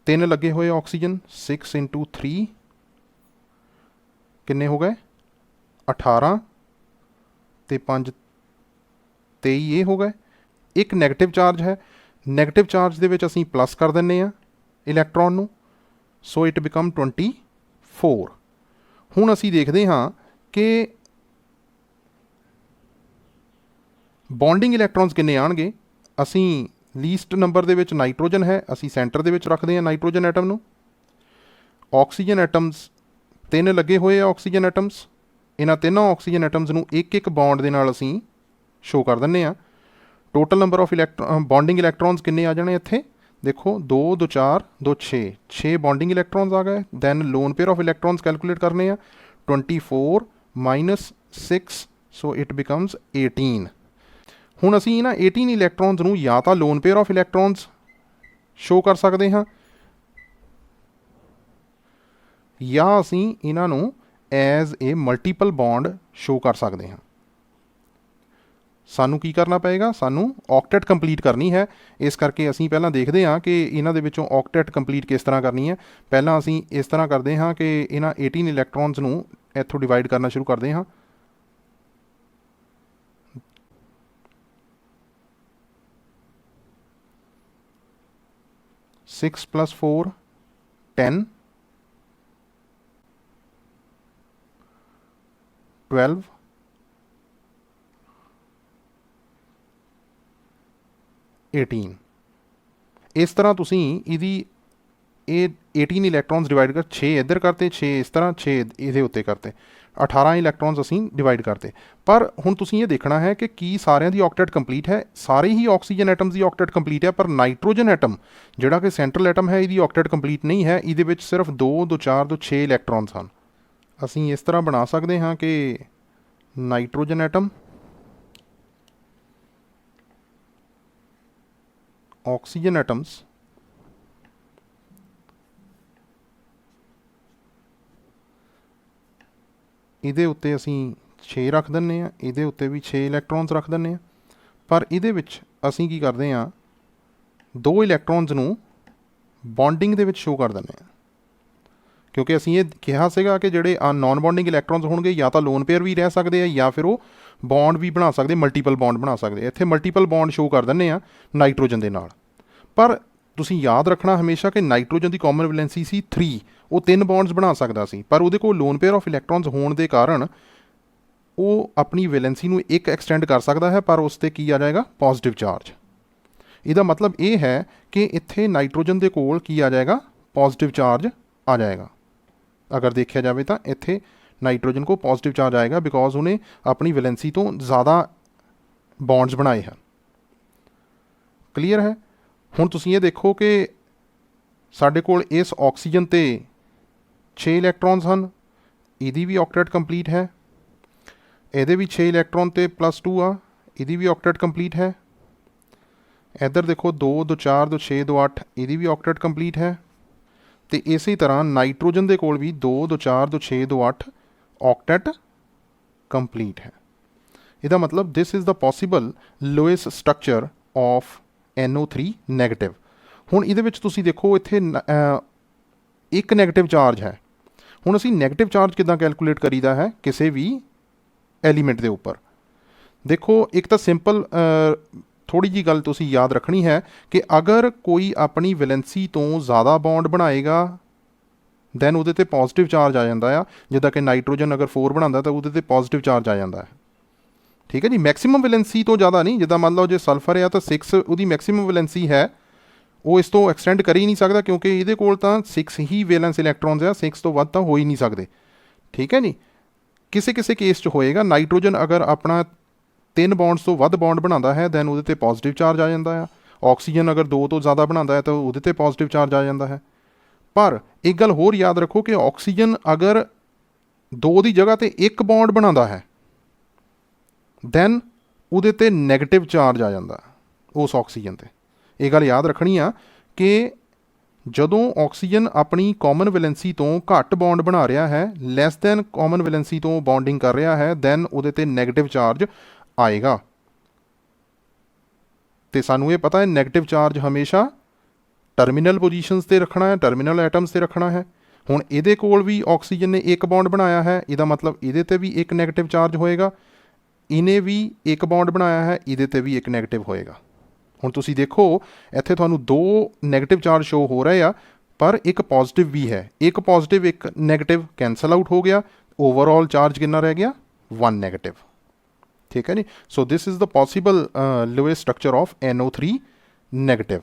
3 ਲੱਗੇ ਹੋਏ ਆਕਸੀਜਨ, 6 × 3 ਕਿੰਨੇ ਹੋ ਗਏ 18 ਤੇ 5 23 ਇਹ ਹੋ ਗਏ। ਇੱਕ ਨੈਗੇਟਿਵ ਚਾਰਜ ਹੈ, ਨੈਗੇਟਿਵ ਚਾਰਜ ਦੇ ਵਿੱਚ ਅਸੀਂ ਪਲੱਸ ਕਰ ਦਿੰਦੇ ਹਾਂ ਇਲੈਕਟ੍ਰੋਨ ਨੂੰ, ਸੋ ਇਟ ਬਿਕਮ 24। ਹੁਣ ਅਸੀਂ ਦੇਖਦੇ ਹਾਂ ਕਿ ਬੌਂਡਿੰਗ ਇਲੈਕਟ੍ਰॉन्स ਕਿੰਨੇ ਆਉਣਗੇ। ਅਸੀਂ ਲੀਸਟ ਨੰਬਰ ਦੇ ਵਿੱਚ ਨਾਈਟ੍ਰੋਜਨ ਹੈ, ਅਸੀਂ ਸੈਂਟਰ ਦੇ ਵਿੱਚ ਰੱਖਦੇ ਹਾਂ ਨਾਈਟ੍ਰੋਜਨ ਐਟਮ ਨੂੰ। ਆਕਸੀਜਨ ਐਟਮਸ 3 ਲੱਗੇ ਹੋਏ ਆ ਆਕਸੀਜਨ ਐਟਮਸ, ਇਹਨਾਂ ਤਿੰਨਾਂ ਆਕਸੀਜਨ ਐਟਮਸ ਨੂੰ ਇੱਕ ਇੱਕ ਬੌਂਡ ਦੇ ਨਾਲ ਅਸੀਂ ਸ਼ੋ ਕਰ ਦਿੰਦੇ ਹਾਂ। ਟੋਟਲ ਨੰਬਰ ਆਫ ਬੌਂਡਿੰਗ ਇਲੈਕਟ੍ਰॉन्स ਕਿੰਨੇ ਆ ਜਾਣੇ ਇੱਥੇ ਦੇਖੋ, 2 2 4 2 6 ਬੌਂਡਿੰਗ ਇਲੈਕਟ੍ਰॉन्स ਆ ਗਏ। Then lone pair of electrons calculate ਕਰਨੇ ਆ, 24 - 6, ਸੋ ਇਟ ਬਿਕਮਸ 18। ਹੁਣ ਅਸੀਂ ਇਹਨਾਂ 18 ਇਲੈਕਟ੍ਰॉन्स ਨੂੰ ਜਾਂ ਤਾਂ ਲੋਨ ਪੇਅਰ ਆਫ ਇਲੈਕਟ੍ਰॉन्स ਸ਼ੋ ਕਰ ਸਕਦੇ ਹਾਂ, ਜਾਂ ਅਸੀਂ ਇਹਨਾਂ ਨੂੰ as a multiple bond show ਕਰ ਸਕਦੇ ਹਾਂ। ਸਾਨੂੰ ਕੀ ਕਰਨਾ ਪਏਗਾ, ਸਾਨੂੰ ਆਕਟੈਟ ਕੰਪਲੀਟ ਕਰਨੀ ਹੈ। ਇਸ ਕਰਕੇ ਅਸੀਂ ਪਹਿਲਾਂ ਦੇਖਦੇ ਹਾਂ ਕਿ ਇਹਨਾਂ ਦੇ ਵਿੱਚੋਂ ਆਕਟੈਟ ਕੰਪਲੀਟ ਕਿਸ ਤਰ੍ਹਾਂ ਕਰਨੀ ਹੈ। ਪਹਿਲਾਂ ਅਸੀਂ ਇਸ ਤਰ੍ਹਾਂ ਕਰਦੇ ਹਾਂ ਕਿ ਇਹਨਾਂ 18 ਇਲੈਕਟ੍ਰॉन्स ਨੂੰ ਇੱਥੋਂ ਡਿਵਾਈਡ ਕਰਨਾ ਸ਼ੁਰੂ ਕਰਦੇ ਹਾਂ। 6 + 4 10, 12, 18। ਇਸ ਤਰ੍ਹਾਂ ਤੁਸੀਂ ਇਹਦੀ ਇਹ 18 ਇਲੈਕਟ੍ਰॉन्स ਡਿਵਾਈਡ ਕਰ 6 ਇੱਧਰ ਕਰਤੇ, 6 ਇਸ ਤਰ੍ਹਾਂ, 6 ਇਹਦੇ ਉੱਤੇ ਕਰਤੇ, 18 ਇਲੈਕਟ੍ਰॉन्स ਅਸੀਂ ਡਿਵਾਈਡ ਕਰਤੇ। ਪਰ ਹੁਣ ਤੁਸੀਂ ਇਹ ਦੇਖਣਾ ਹੈ ਕਿ ਕੀ ਸਾਰਿਆਂ ਦੀ ਆਕਟੈਟ ਕੰਪਲੀਟ ਹੈ। ਸਾਰੇ ਹੀ ਆਕਸੀਜਨ ਐਟਮਸ ਦੀ ਆਕਟੈਟ ਕੰਪਲੀਟ ਹੈ, ਪਰ ਨਾਈਟ੍ਰੋਜਨ ਐਟਮ ਜਿਹੜਾ ਕਿ ਸੈਂਟਰਲ ਐਟਮ ਹੈ ਇਹਦੀ ਆਕਟੈਟ ਕੰਪਲੀਟ ਨਹੀਂ ਹੈ। ਇਹਦੇ ਵਿੱਚ ਸਿਰਫ 2 2 4 2 6 ਇਲੈਕਟ੍ਰॉन्स ਹਨ। ਅਸੀਂ ਇਸ ਤਰ੍ਹਾਂ ਬਣਾ ਸਕਦੇ ਹਾਂ ਕਿ ਨਾਈਟ੍ਰੋਜਨ ਐਟਮ, ਆਕਸੀਜਨ ਐਟਮਸ, ਇਹਦੇ ਉੱਤੇ ਅਸੀਂ 6 ਰੱਖ ਦਿੰਦੇ ਹਾਂ, ਇਹਦੇ ਉੱਤੇ ਵੀ 6 ਇਲੈਕਟ੍ਰॉन्स ਰੱਖ ਦਿੰਦੇ ਹਾਂ। ਪਰ ਇਹਦੇ ਵਿੱਚ ਅਸੀਂ ਕੀ ਕਰਦੇ ਹਾਂ, 2 ਇਲੈਕਟ੍ਰॉन्स ਨੂੰ ਬੌਂਡਿੰਗ ਦੇ ਵਿੱਚ ਸ਼ੋ ਕਰ ਦਿੰਦੇ ਹਾਂ, ਕਿਉਂਕਿ ਅਸੀਂ ਇਹ ਕਿਹਾ ਸੀਗਾ ਕਿ ਜਿਹੜੇ ਨਾਨ ਬੌਂਡਿੰਗ ਇਲੈਕਟ੍ਰॉन्स ਹੋਣਗੇ ਜਾਂ ਤਾਂ ਲੋਨ ਪੇਅਰ ਵੀ ਰਹਿ ਸਕਦੇ ਆ ਜਾਂ ਫਿਰ ਉਹ ਬੌਂਡ ਵੀ ਬਣਾ ਸਕਦੇ, ਮਲਟੀਪਲ ਬੌਂਡ ਬਣਾ ਸਕਦੇ। ਇੱਥੇ ਮਲਟੀਪਲ ਬੌਂਡ ਸ਼ੋ ਕਰ ਦਿੰਦੇ ਆ ਨਾਈਟ੍ਰੋਜਨ ਦੇ ਨਾਲ। ਪਰ ਤੁਸੀਂ ਯਾਦ ਰੱਖਣਾ ਹਮੇਸ਼ਾ ਕਿ ਨਾਈਟ੍ਰੋਜਨ ਦੀ ਕਾਮਨ ਵੈਲੈਂਸੀ ਸੀ 3, ਉਹ 3 ਬੌਂਡਸ ਬਣਾ ਸਕਦਾ ਸੀ, ਪਰ ਉਹਦੇ ਕੋਲ ਲੋਨ ਪੇਅਰ ਆਫ ਇਲੈਕਟ੍ਰॉन्स ਹੋਣ ਦੇ ਕਾਰਨ ਉਹ ਆਪਣੀ ਵੈਲੈਂਸੀ ਨੂੰ ਇੱਕ ਐਕਸਟੈਂਡ ਕਰ ਸਕਦਾ ਹੈ, ਪਰ ਉਸ 'ਤੇ ਕੀ ਆ ਜਾਏਗਾ, ਪੋਜ਼ਿਟਿਵ ਚਾਰਜ। ਇਹਦਾ ਮਤਲਬ ਇਹ ਹੈ ਕਿ ਇੱਥੇ ਨਾਈਟ੍ਰੋਜਨ ਦੇ ਕੋਲ ਕੀ ਆ ਜਾਏਗਾ, ਪੋਜ਼ਿਟਿਵ ਚਾਰਜ ਆ ਜਾਏਗਾ। ਅਗਰ ਦੇਖਿਆ ਜਾਵੇ ਤਾਂ ਇੱਥੇ ਨਾਈਟ੍ਰੋਜਨ ਕੋ ਪੋਜ਼ਿਟਿਵ ਚਾਰਜ ਆਏਗਾ, ਬਿਕੋਜ਼ ਉਹਨੇ ਆਪਣੀ ਵੈਲੈਂਸੀ ਤੋਂ ਜ਼ਿਆਦਾ ਬੌਂਡਸ ਬਣਾਏ ਹਨ। ਕਲੀਅਰ ਹੈ। ਹੁਣ ਤੁਸੀਂ ਇਹ ਦੇਖੋ ਕਿ ਸਾਡੇ ਕੋਲ ਇਸ ਆਕਸੀਜਨ 'ਤੇ 6 ਇਲੈਕਟ੍ਰॉन्स ਹਨ, ਇਹਦੀ ਵੀ ਆਕਟੈਟ ਕੰਪਲੀਟ ਹੈ। ਇਹਦੇ ਵੀ 6 ਇਲੈਕਟ੍ਰॉन ਤੇ +2 ਆ, ਇਹਦੀ ਵੀ ਆਕਟੈਟ ਕੰਪਲੀਟ ਹੈ। ਇੱਧਰ ਦੇਖੋ 2 2 4 2 6 2 8, ਇਹਦੀ ਵੀ ਆਕਟੈਟ ਕੰਪਲੀਟ ਹੈ। ਤੇ ਇਸੇ ਤਰ੍ਹਾਂ ਨਾਈਟ੍ਰੋਜਨ ਦੇ ਕੋਲ ਵੀ 2 2 4 2 6 2 8 ਆਕਟੈਟ ਕੰਪਲੀਟ ਹੈ। ਇਹਦਾ ਮਤਲਬ ਦਿਸ is the possible lowest structure of NO3 negative. ਹੁਣ ਇਹਦੇ ਵਿੱਚ ਤੁਸੀਂ ਦੇਖੋ ਇੱਥੇ ਇੱਕ ਨੈਗੇਟਿਵ ਚਾਰਜ ਹੈ। ਹੁਣ ਅਸੀਂ ਨੈਗੇਟਿਵ ਚਾਰਜ ਕਿੱਦਾਂ ਕੈਲਕੂਲੇਟ ਕਰੀਦਾ ਹੈ ਕਿਸੇ ਵੀ ਐਲੀਮੈਂਟ ਦੇ ਉੱਪਰ। ਦੇਖੋ ਇੱਕ ਤਾਂ ਸਿੰਪਲ ਥੋੜ੍ਹੀ ਜਿਹੀ ਗੱਲ ਤੁਸੀਂ ਯਾਦ ਰੱਖਣੀ ਹੈ ਕਿ ਅਗਰ ਕੋਈ ਆਪਣੀ ਵੈਲੈਂਸੀ ਤੋਂ ਜ਼ਿਆਦਾ ਬੌਂਡ ਬਣਾਏਗਾ ਦੈਨ ਉਹਦੇ 'ਤੇ ਪੋਜ਼ਿਟਿਵ ਚਾਰਜ ਆ ਜਾਂਦਾ ਆ। ਜਿੱਦਾਂ ਕਿ ਨਾਈਟ੍ਰੋਜਨ ਅਗਰ 4 ਬਣਾਉਂਦਾ ਤਾਂ ਉਹਦੇ 'ਤੇ ਪੋਜ਼ਿਟਿਵ ਚਾਰਜ ਆ ਜਾਂਦਾ ਹੈ। ਠੀਕ ਹੈ ਜੀ, ਮੈਕਸਿਮਮ ਵੈਲੈਂਸੀ ਤੋਂ ਜ਼ਿਆਦਾ ਨਹੀਂ। ਜਿੱਦਾਂ ਮੰਨ ਲਓ ਜੇ ਸਲਫਰ ਆ ਤਾਂ 6 ਉਹਦੀ ਮੈਕਸਿਮਮ ਵੈਲੈਂਸੀ ਹੈ, ਉਹ ਇਸ ਤੋਂ ਐਕਸਟੈਂਡ ਕਰ ਹੀ ਨਹੀਂ ਸਕਦਾ ਕਿਉਂਕਿ ਇਹਦੇ ਕੋਲ ਤਾਂ 6 ਹੀ ਵੈਲੈਂਸ ਇਲੈਕਟ੍ਰॉन्स ਆ, 6 ਤੋਂ ਵੱਧ ਤਾਂ ਹੋ ਹੀ ਨਹੀਂ ਸਕਦੇ। ਠੀਕ ਹੈ ਜੀ, ਕਿਸੇ ਕਿਸੇ ਕੇਸ 'ਚ ਹੋਏਗਾ। ਨਾਈਟ੍ਰੋਜਨ ਅਗਰ ਆਪਣਾ 3 ਬੌਂਡਸ ਤੋਂ ਵੱਧ ਬੌਂਡ ਬਣਾਉਂਦਾ ਹੈ ਦੈਨ ਉਹਦੇ 'ਤੇ ਪੋਜ਼ਿਟਿਵ ਚਾਰਜ ਆ ਜਾਂਦਾ ਆ। ਆਕਸੀਜਨ ਅਗਰ 2 ਤੋਂ ਜ਼ਿਆਦਾ ਬਣਾਉਂਦਾ ਹੈ ਤਾਂ ਉਹਦੇ 'ਤੇ ਪੋਜ਼ਿਟਿਵ ਚਾਰਜ ਆ ਜਾਂਦਾ ਹੈ। ਪਰ ਇੱਕ ਗੱਲ ਹੋਰ ਯਾਦ ਰੱਖੋ ਕਿ ਆਕਸੀਜਨ ਅਗਰ 2 ਦੀ ਜਗ੍ਹਾ 'ਤੇ 1 ਬੌਂਡ ਬਣਾਉਂਦਾ ਹੈ ਦੈਨ ਉਹਦੇ 'ਤੇ ਨੈਗੇਟਿਵ ਚਾਰਜ ਆ ਜਾਂਦਾ ਉਸ ਆਕਸੀਜਨ 'ਤੇ। ਇਹ ਗੱਲ ਯਾਦ ਰੱਖਣੀ ਆ ਕਿ ਜਦੋਂ ਆਕਸੀਜਨ ਆਪਣੀ ਕਾਮਨ ਵੈਲੈਂਸੀ ਤੋਂ ਘੱਟ ਬੌਂਡ ਬਣਾ ਰਿਹਾ ਹੈ, ਲੈਸ ਦੈਨ ਕਾਮਨ ਵੈਲੈਂਸੀ ਤੋਂ ਬੌਂਡਿੰਗ ਕਰ ਰਿਹਾ ਹੈ, ਦੈਨ ਉਹਦੇ 'ਤੇ ਨੈਗੇਟਿਵ ਚਾਰਜ ਆਏਗਾ। ਤੇ ਸਾਨੂੰ ਇਹ ਪਤਾ ਹੈ ਨੈਗੇਟਿਵ ਚਾਰਜ ਹਮੇਸ਼ਾ ਟਰਮੀਨਲ ਪੋਜੀਸ਼ਨਸ 'ਤੇ ਰੱਖਣਾ ਹੈ, ਟਰਮੀਨਲ ਐਟਮਸ 'ਤੇ ਰੱਖਣਾ ਹੈ। ਹੁਣ ਇਹਦੇ ਕੋਲ ਵੀ ਆਕਸੀਜਨ ਨੇ 1 ਬੌਂਡ ਬਣਾਇਆ ਹੈ, ਇਹਦਾ ਮਤਲਬ ਇਹਦੇ 'ਤੇ ਵੀ ਇੱਕ ਨੈਗੇਟਿਵ ਚਾਰਜ ਹੋਏਗਾ। ਇਹਨੇ ਵੀ 1 ਬੌਂਡ ਬਣਾਇਆ ਹੈ, ਇਹਦੇ 'ਤੇ ਵੀ ਇੱਕ ਨੈਗੇਟਿਵ ਹੋਏਗਾ। ਹੁਣ ਤੁਸੀਂ ਦੇਖੋ ਇੱਥੇ ਤੁਹਾਨੂੰ 2 ਨੈਗੇਟਿਵ ਚਾਰਜ ਸ਼ੋ ਹੋ ਰਹੇ ਆ ਪਰ ਇੱਕ ਪੋਜ਼ਿਟਿਵ ਵੀ ਹੈ। ਇੱਕ ਪੋਜ਼ਿਟਿਵ ਇੱਕ ਨੈਗੇਟਿਵ ਕੈਂਸਲ ਆਊਟ ਹੋ ਗਿਆ, ਓਵਰਆਲ ਚਾਰਜ ਕਿੰਨਾ ਰਹਿ ਗਿਆ 1 ਨੈਗੇਟਿਵ। ਠੀਕ ਹੈ ਜੀ। So this is the possible Lewis structure of NO3 negative.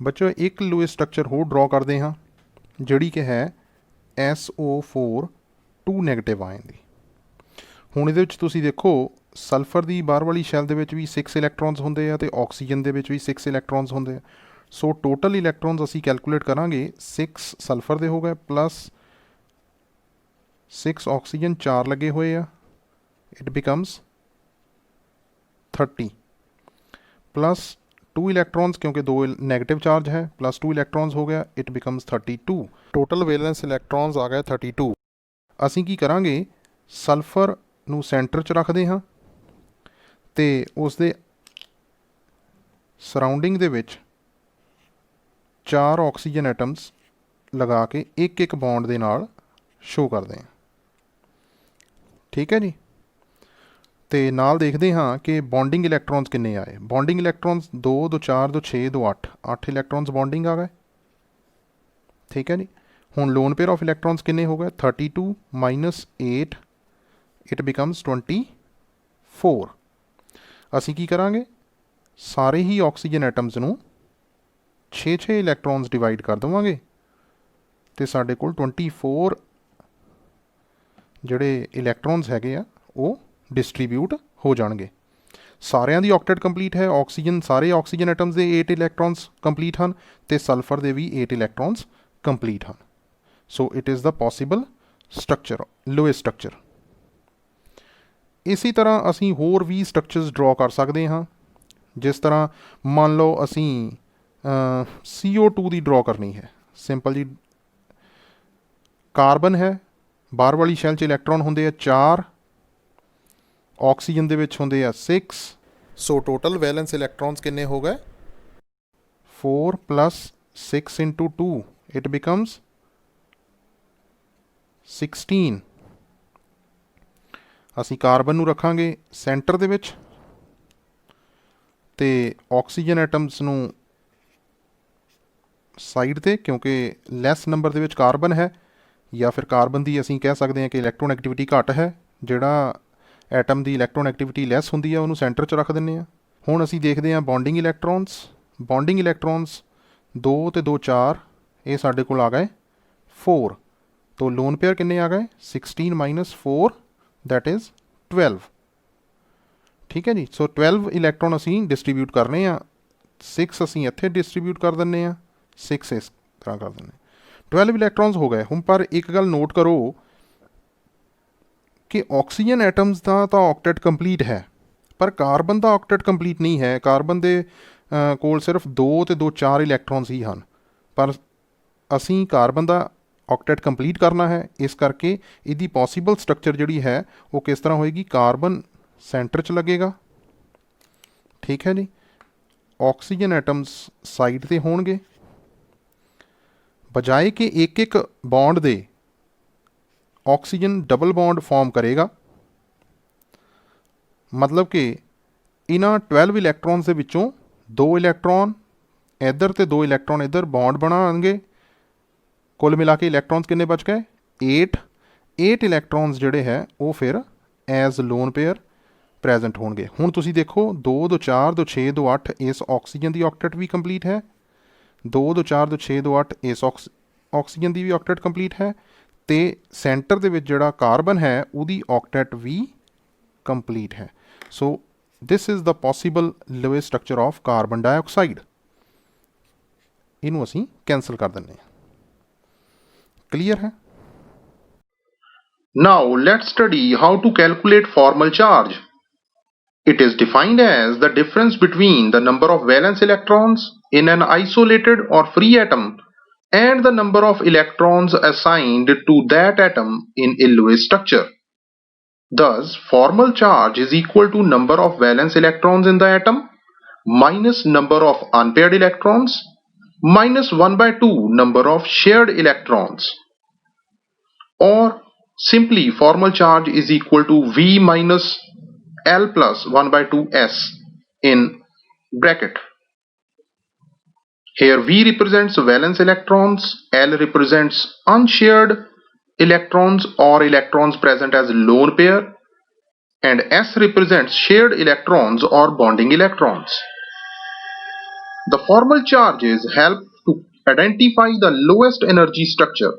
ਬੱਚੋ ਇੱਕ ਲੂਇਸ ਸਟਰਕਚਰ ਹੋਰ ਡਰਾ ਕਰਦੇ ਹਾਂ ਜਿਹੜੀ ਕਿ ਹੈ SO4 2 ਨੈਗੇਟਿਵ ਆਇਨ ਦੀ। ਹੁਣ ਇਹਦੇ ਵਿੱਚ ਤੁਸੀਂ ਦੇਖੋ ਸਲਫਰ ਦੀ ਬਾਹਰ ਵਾਲੀ ਸ਼ੈਲ ਦੇ ਵਿੱਚ ਵੀ 6 ਇਲੈਕਟ੍ਰੋਨਸ ਹੁੰਦੇ ਆ ਤੇ ਆਕਸੀਜਨ ਦੇ ਵਿੱਚ ਵੀ 6 ਇਲੈਕਟ੍ਰੋਨਸ ਹੁੰਦੇ ਆ। ਸੋ ਟੋਟਲ ਇਲੈਕਟ੍ਰੋਨਸ ਅਸੀਂ ਕੈਲਕੂਲੇਟ ਕਰਾਂਗੇ 6 ਸਲਫਰ ਦੇ ਹੋ ਗਏ ਪਲੱਸ 6 ਆਕਸੀਜਨ 4 ਲੱਗੇ ਹੋਏ ਆ, ਇਟ ਬਿਕਮਸ 30 ਪਲੱਸ 2 ਇਲੈਕਟ੍ਰੋਨਸ ਕਿਉਂਕਿ 2 ਨੈਗੇਟਿਵ ਚਾਰਜ ਹੈ ਪਲੱਸ 2 ਇਲੈਕਟ੍ਰੋਨਸ ਹੋ ਗਿਆ, it becomes 32। Total wellness electrons ਆ ਗਏ 32। ਅਸੀਂ ਕੀ ਕਰਾਂਗੇ ਸਲਫਰ ਨੂੰ ਸੈਂਟਰ 'ਚ ਰੱਖਦੇ ਹਾਂ ਤੇ ਉਸ ਦੇ ਸਰਾਊਂਡਿੰਗ ਦੇ ਵਿੱਚ 4 ਆਕਸੀਜਨ ਐਟਮਸ ਲਗਾ ਕੇ ਇੱਕ ਇੱਕ ਬੌਂਡ ਦੇ ਨਾਲ ਸ਼ੋ ਕਰਦੇ ਹਾਂ। ਠੀਕ ਹੈ ਜੀ। ਤੇ ਨਾਲ ਦੇਖਦੇ ਹਾਂ ਕਿ ਬੌਂਡਿੰਗ ਇਲੈਕਟ੍ਰੋਨਸ ਕਿੰਨੇ ਆਏ। ਬੌਂਡਿੰਗ ਇਲੈਕਟ੍ਰੋਨਸ 2 2 4 2 6 2 8 8 ਇਲੈਕਟ੍ਰੋਨਸ ਬੌਂਡਿੰਗ ਆ ਗਏ। ਠੀਕ ਹੈ ਜੀ। ਹੁਣ ਲੋਨ ਪੇਅਰ ਆਫ ਇਲੈਕਟ੍ਰੋਨਸ ਕਿੰਨੇ ਹੋ ਗਏ 32 ਮਾਈਨਸ 8 ਇਟ ਬਿਕਮਸ 24। ਅਸੀਂ ਕੀ ਕਰਾਂਗੇ ਸਾਰੇ ਹੀ ਆਕਸੀਜਨ ਐਟਮਸ ਨੂੰ 6 ਇਲੈਕਟ੍ਰੋਨਸ ਡਿਵਾਈਡ ਕਰ ਦੇਵਾਂਗੇ ਤੇ ਸਾਡੇ ਕੋਲ 24 ਜਿਹੜੇ ਇਲੈਕਟ੍ਰੋਨਸ ਹੈਗੇ ਆ ਉਹ ਡਿਸਟਰੀਬਿਊਟ ਹੋ ਜਾਣਗੇ। ਸਾਰਿਆਂ ਦੀ ਆਕਟੇਟ ਕੰਪਲੀਟ ਹੈ। ਆਕਸੀਜਨ ਸਾਰੇ ਆਕਸੀਜਨ ਐਟਮਸ ਦੇ 8 ਇਲੈਕਟ੍ਰੋਨਸ ਕੰਪਲੀਟ ਹਨ ਤੇ ਸਲਫਰ ਦੇ ਵੀ 8 ਇਲੈਕਟ੍ਰੋਨਸ ਕੰਪਲੀਟ ਹਨ। So it is the possible structure Louis structure. ਇਸੇ ਤਰ੍ਹਾਂ ਅਸੀਂ ਹੋਰ ਵੀ ਸਟਰਕਚਰਸ ਡਰਾ ਕਰ ਸਕਦੇ ਹਾਂ। ਜਿਸ ਤਰ੍ਹਾਂ ਮੰਨ ਲਓ ਅਸੀਂ CO2 ਦੀ ਡਰਾ ਕਰਨੀ ਹੈ। ਸਿੰਪਲ ਜੀ ਕਾਰਬਨ ਹੈ, ਬਾਹਰ ਵਾਲੀ ਸ਼ੈਲ 'ਚ ਇਲੈਕਟ੍ਰੋਨ ਹੁੰਦੇ ਆ 4, ਆਕਸੀਜਨ ਦੇ ਵਿੱਚ ਹੁੰਦੇ ਆ 6। ਸੋ ਟੋਟਲ ਵੈਲੈਂਸ ਇਲੈਕਟ੍ਰੋਨਸ ਕਿੰਨੇ ਹੋ ਗਏ 4 ਪਲੱਸ 6 ਇੰਟੂ 2 ਇਟ ਬਿਕਮਸ 16। ਅਸੀਂ ਕਾਰਬਨ ਨੂੰ ਰੱਖਾਂਗੇ ਸੈਂਟਰ ਦੇ ਵਿੱਚ ਤੇ ਆਕਸੀਜਨ ਐਟਮਸ ਨੂੰ ਸਾਈਡ ਤੇ ਕਿਉਂਕਿ ਲੈਸ ਨੰਬਰ ਦੇ ਵਿੱਚ ਕਾਰਬਨ ਹੈ ਜਾਂ ਫਿਰ ਕਾਰਬਨ ਦੀ ਅਸੀਂ ਕਹਿ ਸਕਦੇ ਹਾਂ ਕਿ ਇਲੈਕਟ੍ਰੋਨ ਐਕਟੀਵਿਟੀ ਘੱਟ ਹੈ। ਜਿਹੜਾ ਐਟਮ ਦੀ ਇਲੈਕਟ੍ਰੋਨ ਐਕਟੀਵਿਟੀ ਲੈਸ ਹੁੰਦੀ ਹੈ ਉਹਨੂੰ ਸੈਂਟਰ 'ਚ ਰੱਖ ਦਿੰਦੇ ਹਾਂ। ਹੁਣ ਅਸੀਂ ਦੇਖਦੇ ਹਾਂ ਬੌਂਡਿੰਗ ਇਲੈਕਟ੍ਰੋਨਸ। ਬੌਂਡਿੰਗ ਇਲੈਕਟ੍ਰੋਨਸ 2 ਤੇ 2 4 ਇਹ ਸਾਡੇ ਕੋਲ ਆ ਗਏ 4। ਤੋ ਲੋਨ ਪੇਅਰ ਕਿੰਨੇ ਆ ਗਏ 16 ਮਾਈਨਸ 4 ਦੈਟ ਇਜ਼ 12। ਠੀਕ ਹੈ ਜੀ। ਸੋ 12 ਇਲੈਕਟ੍ਰੋਨ ਅਸੀਂ ਡਿਸਟਰੀਬਿਊਟ ਕਰਨੇ ਆ। 6 ਅਸੀਂ ਇੱਥੇ ਡਿਸਟਰੀਬਿਊਟ ਕਰ ਦਿੰਦੇ ਹਾਂ, 6 ਇਸ ਤਰ੍ਹਾਂ ਕਰ ਦਿੰਦੇ 12 ਇਲੈਕਟ੍ਰੋਨਸ ਹੋ ਗਏ। ਹੁਣ ਪਰ ਇੱਕ ਗੱਲ ਨੋਟ ਕਰੋ ਕਿ ਆਕਸੀਜਨ ਐਟਮਸ ਦਾ ਤਾਂ ਆਕਟੇਟ ਕੰਪਲੀਟ ਹੈ ਪਰ ਕਾਰਬਨ ਦਾ ਆਕਟੇਟ ਕੰਪਲੀਟ ਨਹੀਂ ਹੈ। ਕਾਰਬਨ ਦੇ ਕੋਲ ਸਿਰਫ 2 ਤੇ 2 4 ਇਲੈਕਟ੍ਰੋਨਸ ਹੀ ਹਨ ਪਰ ਅਸੀਂ ਕਾਰਬਨ ਦਾ ਆਕਟੇਟ ਕੰਪਲੀਟ ਕਰਨਾ ਹੈ। ਇਸ ਕਰਕੇ ਇਹਦੀ ਪੋਸੀਬਲ ਸਟਰਕਚਰ ਜਿਹੜੀ ਹੈ ਉਹ ਕਿਸ ਤਰ੍ਹਾਂ ਹੋਏਗੀ ਕਾਰਬਨ ਸੈਂਟਰ 'ਚ ਲੱਗੇਗਾ। ਠੀਕ ਹੈ ਜੀ। ਆਕਸੀਜਨ ਐਟਮਸ ਸਾਈਡ ਤੇ ਹੋਣਗੇ ਬਜਾਏ ਕਿ ਇੱਕ ਇੱਕ ਬੌਂਡ ਦੇ ਆਕਸੀਜਨ ਡਬਲ ਬੌਂਡ ਫਾਰਮ ਕਰੇਗਾ। ਮਤਲਬ ਕਿ ਇਹਨਾਂ 12 ਇਲੈਕਟ੍ਰੋਨਸ ਦੇ ਵਿੱਚੋਂ 2 ਇਲੈਕਟ੍ਰੋਨ ਇੱਧਰ ਤੇ 2 ਇਲੈਕਟ੍ਰੋਨ ਇੱਧਰ ਬੌਂਡ ਬਣਾਉਣਗੇ। ਕੁੱਲ ਮਿਲਾ ਕੇ ਇਲੈਕਟ੍ਰੋਨਸ ਕਿੰਨੇ ਬਚ ਗਏ 8 ਇਲੈਕਟ੍ਰੋਨਸ ਜਿਹੜੇ ਹੈ ਉਹ ਫਿਰ ਐਜ਼ ਲੋਨ ਪੇਅਰ ਪ੍ਰੈਜ਼ੈਂਟ ਹੋਣਗੇ। ਹੁਣ ਤੁਸੀਂ ਦੇਖੋ 2 2 4 2 6 2 8 ਇਸ ਆਕਸੀਜਨ ਦੀ ਆਕਟੇਟ ਵੀ ਕੰਪਲੀਟ ਹੈ। 2 2 4 2 6 2 8 ਇਸ ਆਕਸੀਜਨ ਦੀ ਵੀ ਆਕਟੇਟ ਕੰਪਲੀਟ ਹੈ ਤੇ ਸੈਂਟਰ ਦੇ ਵਿੱਚ ਜਿਹੜਾ ਕਾਰਬਨ ਹੈ ਉਹਦੀ ਆਕਟੇਟ ਵੀ ਕੰਪਲੀਟ ਹੈ। So this is the possible lowest structure of carbon dioxide. ਇਹਨੂੰ ਅਸੀਂ ਕੈਂਸਲ ਕਰ ਦਿੰਦੇ ਹਾਂ। ਕਲੀਅਰ ਹੈ? Now let's study how to calculate formal charge. It is defined as the difference between the number of valence electrons in an isolated or free atom and the number of electrons assigned to that atom in a Lewis structure. Thus, formal charge is equal to number of valence electrons in the atom minus number of unpaired electrons minus 1 by 2 number of shared electrons. Or simply formal charge is equal to V minus L plus 1 by 2 S in bracket. Here V represents valence electrons, L represents unshared electrons or electrons present as lone pair, and S represents shared electrons or bonding electrons. The formal charges help to identify the lowest energy structure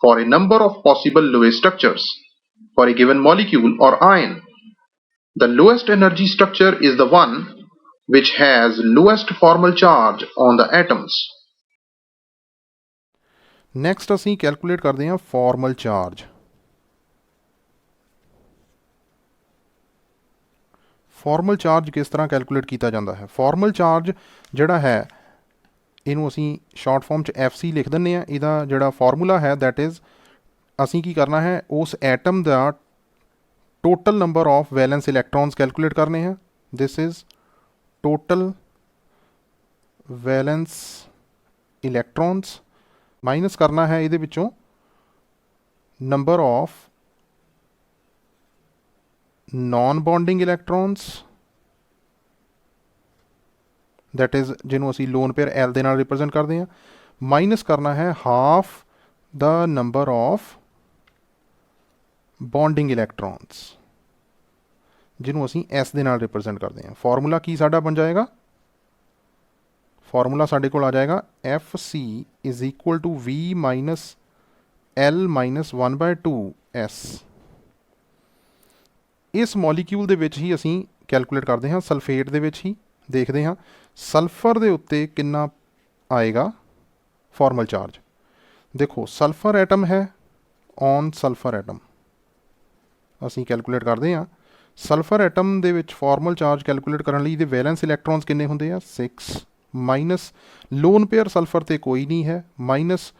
for a number of possible Lewis structures for a given molecule or ion. The lowest energy structure is the one which has lowest formal charge on the atoms. Next ਅਸੀਂ calculate ਕਰਦੇ ਹਾਂ formal charge. Formal charge ਕਿਸ ਤਰ੍ਹਾਂ calculate ਕੀਤਾ ਜਾਂਦਾ ਹੈ? Formal charge ਜਿਹੜਾ ਹੈ ਇਹਨੂੰ ਅਸੀਂ ਸ਼ਾਰਟ ਫਾਰਮ 'ਚ FC ਲਿਖ ਦਿੰਦੇ ਹਾਂ। ਇਹਦਾ ਜਿਹੜਾ ਫਾਰਮੂਲਾ ਹੈ ਦੈਟ ਇਜ਼, ਅਸੀਂ ਕੀ ਕਰਨਾ ਹੈ, ਉਸ ਐਟਮ ਦਾ total number of valence electrons calculate ਕਰਨੇ ਹੈ। This is total valence electrons minus ਕਰਨਾ ਹੈ ਇਹਦੇ ਵਿੱਚੋਂ number of non bonding electrons, that is ਜਿਹਨੂੰ ਅਸੀਂ ਲੋਨ ਪੇਅਰ L ਦੇ ਨਾਲ ਰਿਪਰੈਜ਼ੈਂਟ ਕਰਦੇ ਹਾਂ, ਮਾਈਨਸ ਕਰਨਾ ਹੈ ਹਾਫ ਦਾ ਨੰਬਰ ਆਫ ਬੌਂਡਿੰਗ ਇਲੈਕਟ੍ਰॉन्स ਜਿਹਨੂੰ ਅਸੀਂ S ਦੇ ਨਾਲ ਰਿਪਰੈਜ਼ੈਂਟ ਕਰਦੇ ਹਾਂ। ਫਾਰਮੂਲਾ ਕੀ ਸਾਡਾ ਬਣ ਜਾਏਗਾ? ਫਾਰਮੂਲਾ ਸਾਡੇ ਕੋਲ ਆ ਜਾਏਗਾ FC is equal to V minus L minus 1 by 2 S। ਇਸ ਮੋਲੀਕਿਊਲ ਦੇ ਵਿੱਚ ਹੀ ਅਸੀਂ ਕੈਲਕੂਲੇਟ ਕਰਦੇ ਹਾਂ, ਸਲਫੇਟ ਦੇ ਵਿੱਚ ਹੀ ਦੇਖਦੇ ਹਾਂ ਸਲਫਰ ਦੇ ਉੱਤੇ ਕਿੰਨਾ ਆਏਗਾ ਫਾਰਮਲ ਚਾਰਜ। ਦੇਖੋ ਸਲਫਰ ਐਟਮ ਹੈ, ਔਨ ਸਲਫਰ ਐਟਮ ਅਸੀਂ ਕੈਲਕੂਲੇਟ ਕਰਦੇ ਹਾਂ। ਸਲਫਰ ਐਟਮ ਦੇ ਵਿੱਚ ਫਾਰਮਲ ਚਾਰਜ ਕੈਲਕੂਲੇਟ ਕਰਨ ਲਈ ਇਹਦੇ ਵੈਲੈਂਸ ਇਲੈਕਟ੍ਰॉन्स ਕਿੰਨੇ ਹੁੰਦੇ ਆ? 6 ਮਾਈਨਸ ਲੋਨ ਪੇਅਰ ਸਲਫਰ ਤੇ ਕੋਈ ਨਹੀਂ ਹੈ, ਮਾਈਨਸ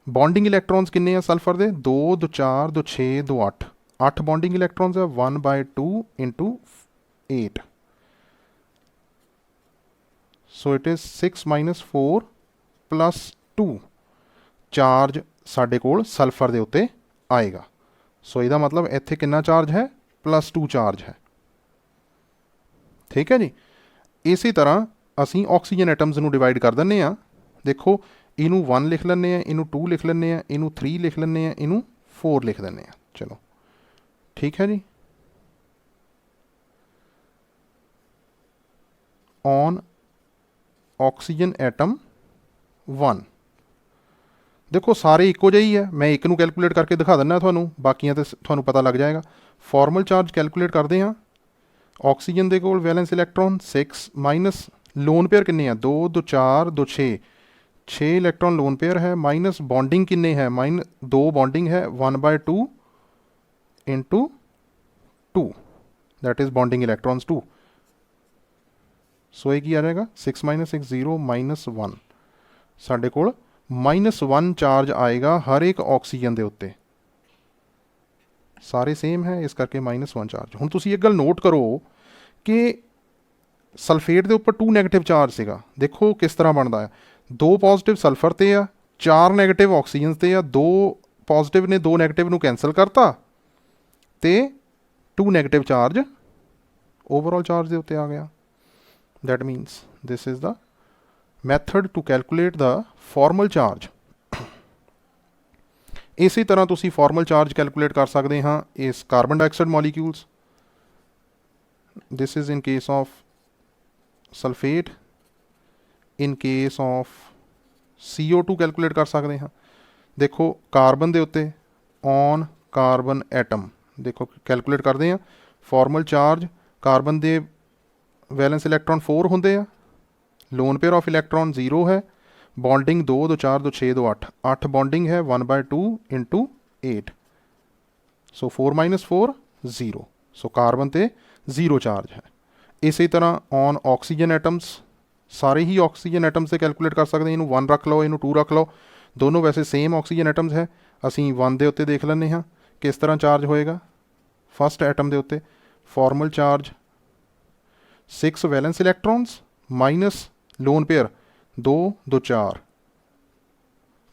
ਬੌਂਡਿੰਗ ਇਲੈਕਟ੍ਰॉन्स ਕਿੰਨੇ ਆ ਸਲਫਰ ਦੇ? 2 2 4 2 6 2 8 8 ਬੌਂਡਿੰਗ ਇਲੈਕਟ੍ਰॉन्स ਹੈ, 1 by 2 into 8, so it is 6 minus 4 plus 2 charge ਸਾਡੇ ਕੋਲ ਸਲਫਰ ਦੇ ਉੱਤੇ ਆਏਗਾ। ਸੋ ਇਹਦਾ ਮਤਲਬ ਇੱਥੇ ਕਿੰਨਾ ਚਾਰਜ ਹੈ? ਪਲੱਸ 2 ਚਾਰਜ ਹੈ। ਠੀਕ ਹੈ ਜੀ। ਇਸੇ ਤਰ੍ਹਾਂ ਅਸੀਂ ਆਕਸੀਜਨ ਐਟਮਸ ਨੂੰ ਡਿਵਾਈਡ ਕਰ ਦਿੰਦੇ ਹਾਂ। ਦੇਖੋ ਇਹਨੂੰ 1 ਲਿਖ ਲੈਂਦੇ ਹਾਂ, ਇਹਨੂੰ 2 ਲਿਖ ਲੈਂਦੇ ਹਾਂ, ਇਹਨੂੰ 3 ਲਿਖ ਲੈਂਦੇ ਹਾਂ, ਇਹਨੂੰ 4 ਲਿਖ ਦਿੰਦੇ ਹਾਂ। ਚਲੋ ਠੀਕ ਹੈ ਜੀ। ਔਨ ਆਕਸੀਜਨ ਐਟਮ 1 ਦੇਖੋ ਸਾਰੇ ਇੱਕੋ ਜਿਹੇ ਹੀ ਹੈ। ਮੈਂ ਇੱਕ ਨੂੰ ਕੈਲਕੂਲੇਟ ਕਰਕੇ ਦਿਖਾ ਦਿੰਦਾ ਤੁਹਾਨੂੰ, ਬਾਕੀਆਂ ਤੇ ਤੁਹਾਨੂੰ ਪਤਾ ਲੱਗ ਜਾਏਗਾ। ਫਾਰਮਲ ਚਾਰਜ ਕੈਲਕੂਲੇਟ ਕਰਦੇ ਹਾਂ। ਆਕਸੀਜਨ ਦੇ ਕੋਲ ਵੈਲੈਂਸ ਇਲੈਕਟ੍ਰॉन 6 ਮਾਈਨਸ ਲੋਨ ਪੇਅਰ ਕਿੰਨੇ ਆ? 2 2 4 2 6 6 ਇਲੈਕਟ੍ਰॉन ਲੋਨ ਪੇਅਰ ਹੈ, ਮਾਈਨਸ ਬੌਂਡਿੰਗ ਕਿੰਨੇ ਹੈ? 2 ਬੌਂਡਿੰਗ ਹੈ, 1 by 2 into 2 that is bonding ਇਲੈਕਟ੍ਰॉन्स 2। ਸੋ ਇਹ ਕੀ ਆ ਜਾਏਗਾ? 6 ਮਾਈਨਸ 6 0 ਮਾਈਨਸ 1, ਸਾਡੇ ਕੋਲ ਮਾਈਨਸ 1 ਚਾਰਜ ਆਏਗਾ ਹਰ ਇੱਕ ਆਕਸੀਜਨ ਦੇ ਉੱਤੇ। ਸਾਰੇ ਸੇਮ ਹੈ ਇਸ ਕਰਕੇ ਮਾਈਨਸ 1 ਚਾਰਜ। ਹੁਣ ਤੁਸੀਂ ਇੱਕ ਗੱਲ ਨੋਟ ਕਰੋ ਕਿ ਸਲਫੇਟ ਦੇ ਉੱਪਰ 2 ਨੈਗੇਟਿਵ ਚਾਰਜ ਸੀਗਾ। ਦੇਖੋ ਕਿਸ ਤਰ੍ਹਾਂ ਬਣਦਾ ਹੈ, 2 ਪੋਜ਼ੀਟਿਵ ਸਲਫਰ ਤੇ ਆ, 4 ਨੈਗੇਟਿਵ ਆਕਸੀਜਨ ਤੇ ਆ, 2 ਪੋਜ਼ੀਟਿਵ ਨੇ 2 ਨੈਗੇਟਿਵ ਨੂੰ ਕੈਂਸਲ ਕਰਤਾ ਤੇ 2 ਨੈਗੇਟਿਵ ਚਾਰਜ ਓਵਰਆਲ ਚਾਰਜ ਦੇ ਉੱਤੇ ਆ ਗਿਆ। That means this is the method to calculate the formal charge. ਇਸੇ ਤਰ੍ਹਾਂ ਤੁਸੀਂ ਫਾਰਮਲ ਚਾਰਜ ਕੈਲਕੂਲੇਟ ਕਰ ਸਕਦੇ ਹਾਂ ਇਸ carbon dioxide molecules. This is in case of sulphate, in case of CO2 calculate ਕਰ ਸਕਦੇ ਹਾਂ। ਦੇਖੋ ਕਾਰਬਨ ਦੇ ਉੱਤੇ ਔਨ ਕਾਰਬਨ ਐਟਮ ਦੇਖੋ ਕੈਲਕੂਲੇਟ ਕਰਦੇ ਹਾਂ ਫਾਰਮਲ ਚਾਰਜ ਕਾਰਬਨ ਦੇ ਵੈਲੈਂਸ ਇਲੈਕਟ੍ਰੋਨ 4 ਹੁੰਦੇ ਆ, ਲੋਨ ਪੇਅਰ ਆਫ ਇਲੈਕਟ੍ਰੋਨ 0 ਹੈ, ਬੌਂਡਿੰਗ 2 2 4 2 6 2 8 8 ਬੌਂਡਿੰਗ ਹੈ 1/2 ਇੰਟੂ 8, ਸੋ 4 - 4 0, ਸੋ ਕਾਰਬਨ ਤੇ 0 ਚਾਰਜ ਹੈ। ਇਸੇ ਤਰ੍ਹਾਂ ਔਨ ਆਕਸੀਜਨ ਐਟਮਸ, ਸਾਰੇ ਹੀ ਆਕਸੀਜਨ ਐਟਮਸ ਤੇ ਕੈਲਕੂਲੇਟ ਕਰ ਸਕਦੇ, ਇਹਨੂੰ 1 ਰੱਖ ਲਓ, ਇਹਨੂੰ 2 ਰੱਖ ਲਓ, ਦੋਨੋਂ ਵੈਸੇ ਸੇਮ ਆਕਸੀਜਨ ਐਟਮਸ ਹੈ। ਅਸੀਂ 1 ਦੇ ਉੱਤੇ ਦੇਖ ਲੈਂਦੇ ਹਾਂ ਕਿਸ ਤਰ੍ਹਾਂ ਚਾਰਜ ਹੋਏਗਾ। ਫਸਟ ਐਟਮ ਦੇ ਉੱਤੇ formal charge 6 valence electrons minus lone pair 2 2 4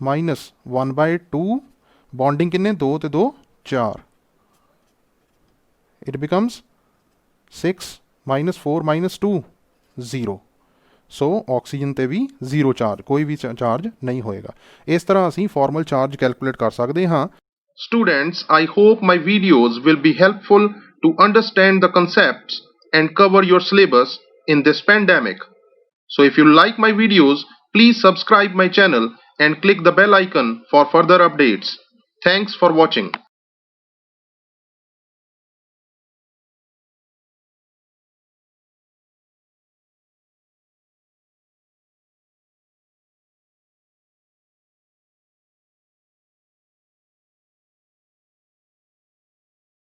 minus 1/2 bonding ਕਿੰਨੇ 2 ਤੇ 2 4, it becomes 6 - 4 - 2 0, ਸੋ ਆਕਸੀਜਨ ਤੇ ਵੀ 0 ਚਾਰਜ, ਕੋਈ ਵੀ ਚਾਰਜ ਨਹੀਂ ਹੋਏਗਾ। ਇਸ ਤਰ੍ਹਾਂ ਅਸੀਂ ਫਾਰਮਲ ਚਾਰਜ ਕੈਲਕੂਲੇਟ ਕਰ ਸਕਦੇ ਹਾਂ। Students, I hope my videos will be helpful to understand the concepts and cover your syllabus in this pandemic. So if you like my videos, please subscribe my channel and click the bell icon for further updates. Thanks for watching.